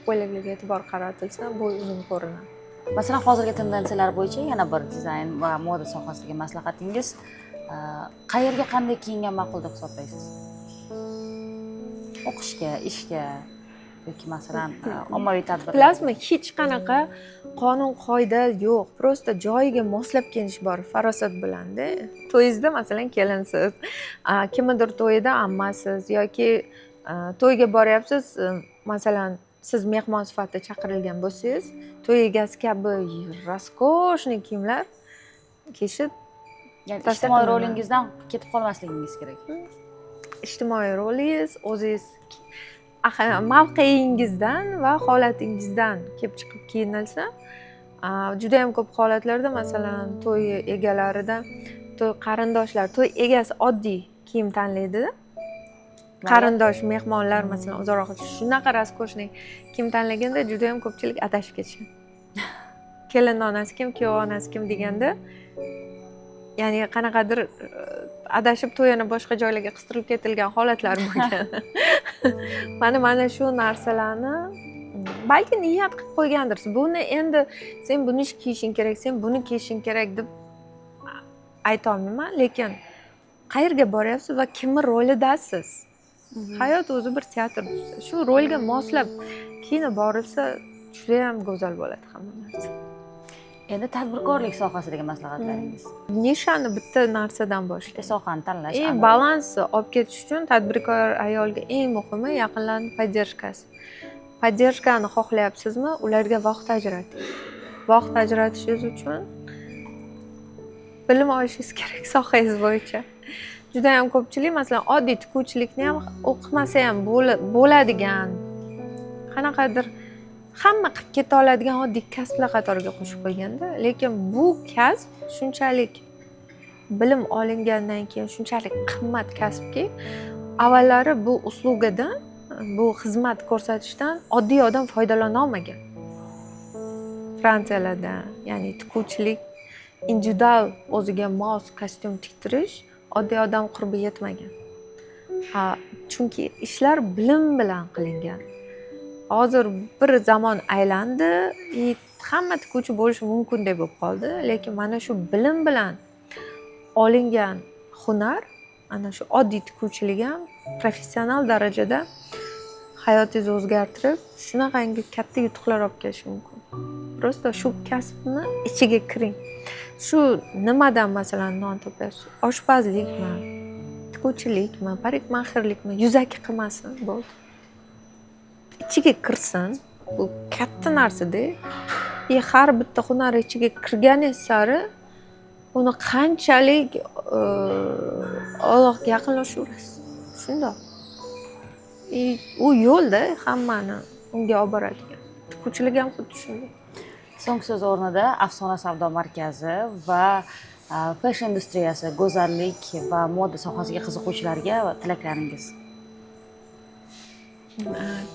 ko'ylaklarga e'tibor qaratilsa, bo'y uzun ko'rinadi. Masalan, hozirgi tendensiyalar bo'yicha yana bir dizayn va moda sohasidagi maslahatingiz qayerga qanday kiyingan ma'qul deb hisoblaysiz? O'qishga, ishga yoki masalan ommaviy tadbirlar. Bilasizmi, hech qanaqa qonun qoida yo'q, просто joyiga moslab kelish bor farosat bilanda. To'yingizda masalan kelinsiz, kimnidir to'yida ammasiz yoki to'yga boryapsiz, masalan siz mehmon sifatida chaqirilgan bo'lsangiz, to'y egasi kabi roskoshniy kiyimlar kiyishib, Ya'ni Tasdiq ijtimoiy qilaman. rolingizdan ketib qolmasligingiz kerak. ijtimoiy rolingiz, o'zingiz mavqeingizdan va holatingizdan kelib chiqib kiyinilsa, juda ham ko'p holatlarda masalan to'y egalarida, to'y qarindoshlar, to'y egasi oddiy kiyim tanlaydi. Qarindosh mehmonlar masalan uzoqroq shunaqa roskoshniy kiyim tanlaganda juda ham ko'pchilik adashib ketishgan. Kelin onasi kim, kuyov onasi kim deganda, ya'ni qanaqadir adashib to'yini boshqa joylarga qistirib ketilgan holatlar bo'lgan. Mana shu narsalarni balki niyat qilib qo'ygandirsiz. Buni endi sen buni kiyishing kerak, sen buni kiyishing kerak deb ayta olmayman, lekin qayerga boryapsiz va kimni rolidasiz? Hayot o'zi bir teatr bo'lsa, shu rolga moslab kiyinib borilsa, juda ham go'zal bo'ladi hamma narsa. Endi tadbirkorlik sohasidagi maslahatlaringiz. Nishani bitta narsadan boshlaymiz. Sohani tanlash. Balansni olib ketish uchun tadbirkor ayolga eng muhimi yaqinlarni poddershkasi. Poddershkani xohlayapsizmi? Ularga vaqt ajrating. Vaqt ajratishingiz uchun bilim olishingiz kerak sohangiz bo'yicha. Juda ham ko'pchilik masalan oddiy tikuvchilikni ham o'qimasa ham bo'ladigan, qanaqadir hamma qilib keta oladigan oddiy kasblar qatoriga qo'shib qo'yganda, lekin bu kasb shunchalik bilim olingandan keyin shunchalik qimmat kasbki, avvallari bu uslugadan, bu xizmat ko'rsatishdan oddiy odam foydalana olmagan. Fransiyalarda, ya'ni tikuvchilik, individual o'ziga mos kostyum tiktirish oddiy odam qurbi yetmagan. Chunki ishlar bilim bilan qilingan. Hozir bir zamon aylandi, hamma tikuvchi bo'lishi mumkin deb bo'lib qoldi, lekin mana shu bilim bilan olingan hunar, ana shu oddiy tikuvchilik ham professional darajada hayotingizni o'zgartirib, shunaqangi katta yutuqlar olib kelishi mumkin. Prosta shu kasbni ichiga kiring. Shu nimadan masalan non topasiz? Oshpazlikmi, tikuvchilikmi, parikmaxirlikmi, yuzaki qilmasin, bo'ldi. Ichiga kirsin. Bu katta narsa-da. Har bitta hunar ichiga kirganingiz sari uni qanchalik Allohga yaqinlashaverasiz. Shundoq. U yo'lda hammani unga olib boradigan. Tikuvchilik ham xuddi shunday. So'nggi so'z o'rnida Afsona savdo markazi va fashion industriyasi, go'zallik va moda sohasiga qiziquvchilarga tilaklaringiz.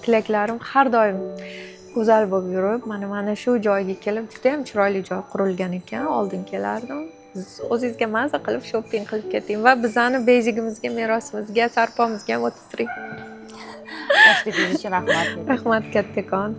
Tilaklarim har doim go'zal bo'lib yurib, mana shu joyga kelib, juda ham chiroyli joy qurilgan ekan, oldin kelardim. O'zingizga maza qilib shopping qilib keting va bizani bejigimizga, merosimizga, sarpomizga ham o'tib turing. Tashrifingiz uchun rahmat. Rahmat kattakon.